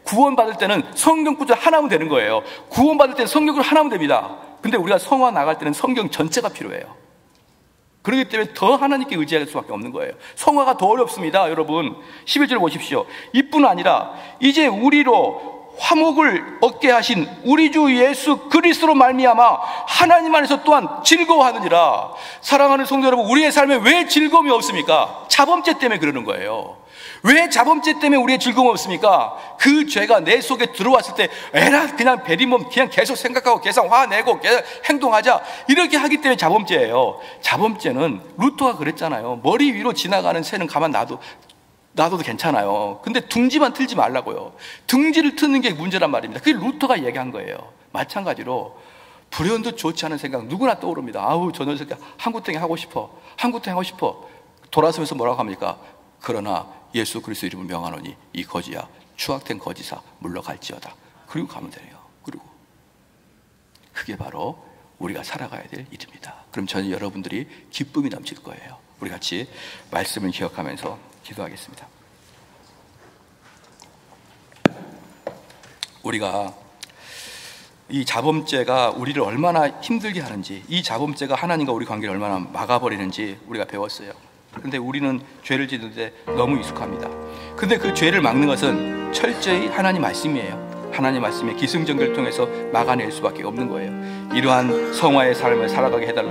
[SPEAKER 1] 구원받을 때는 성경 구절 하나면 되는 거예요. 구원받을 때는 성경 구절 하나면 됩니다. 근데 우리가 성화 나갈 때는 성경 전체가 필요해요. 그렇기 때문에 더 하나님께 의지할 수밖에 없는 거예요. 성화가 더 어렵습니다. 여러분 11절 보십시오. 이뿐 아니라 이제 우리로 화목을 얻게 하신 우리 주 예수 그리스도로 말미암아 하나님 안에서 또한 즐거워하느니라. 사랑하는 성도 여러분, 우리의 삶에 왜 즐거움이 없습니까? 자범죄 때문에 그러는 거예요. 왜 자범죄 때문에 우리의 즐거움이 없습니까? 그 죄가 내 속에 들어왔을 때 에라 그냥 베리몸 그냥 계속 생각하고 계속 화내고 계속 행동하자 이렇게 하기 때문에 자범죄예요. 자범죄는 루터가 그랬잖아요. 머리 위로 지나가는 새는 가만 놔둬도 괜찮아요. 근데 둥지만 틀지 말라고요. 둥지를 트는 게 문제란 말입니다. 그게 루터가 얘기한 거예요. 마찬가지로 불현도 좋지 않은 생각 누구나 떠오릅니다. 아우 저 녀석 한구탱이 하고 싶어. 한구탱이 하고 싶어. 돌아서면서 뭐라고 합니까? 그러나 예수 그리스도 이름을 명하노니 이 거지야 추악된 거지사 물러갈지어다. 그리고 가면 돼요. 그리고 그게 바로 우리가 살아가야 될 일입니다. 그럼 저는 여러분들이 기쁨이 넘칠 거예요. 우리 같이 말씀을 기억하면서 기도하겠습니다. 우리가 이 자범죄가 우리를 얼마나 힘들게 하는지, 이 자범죄가 하나님과 우리 관계를 얼마나 막아버리는지 우리가 배웠어요. 그런데 우리는 죄를 짓는데 너무 익숙합니다. 근데 그 죄를 막는 것은 철저히 하나님 말씀이에요. 하나님 말씀의 기승전결을 통해서 막아낼 수밖에 없는 거예요. 이러한 성화의 삶을 살아가게 해달라고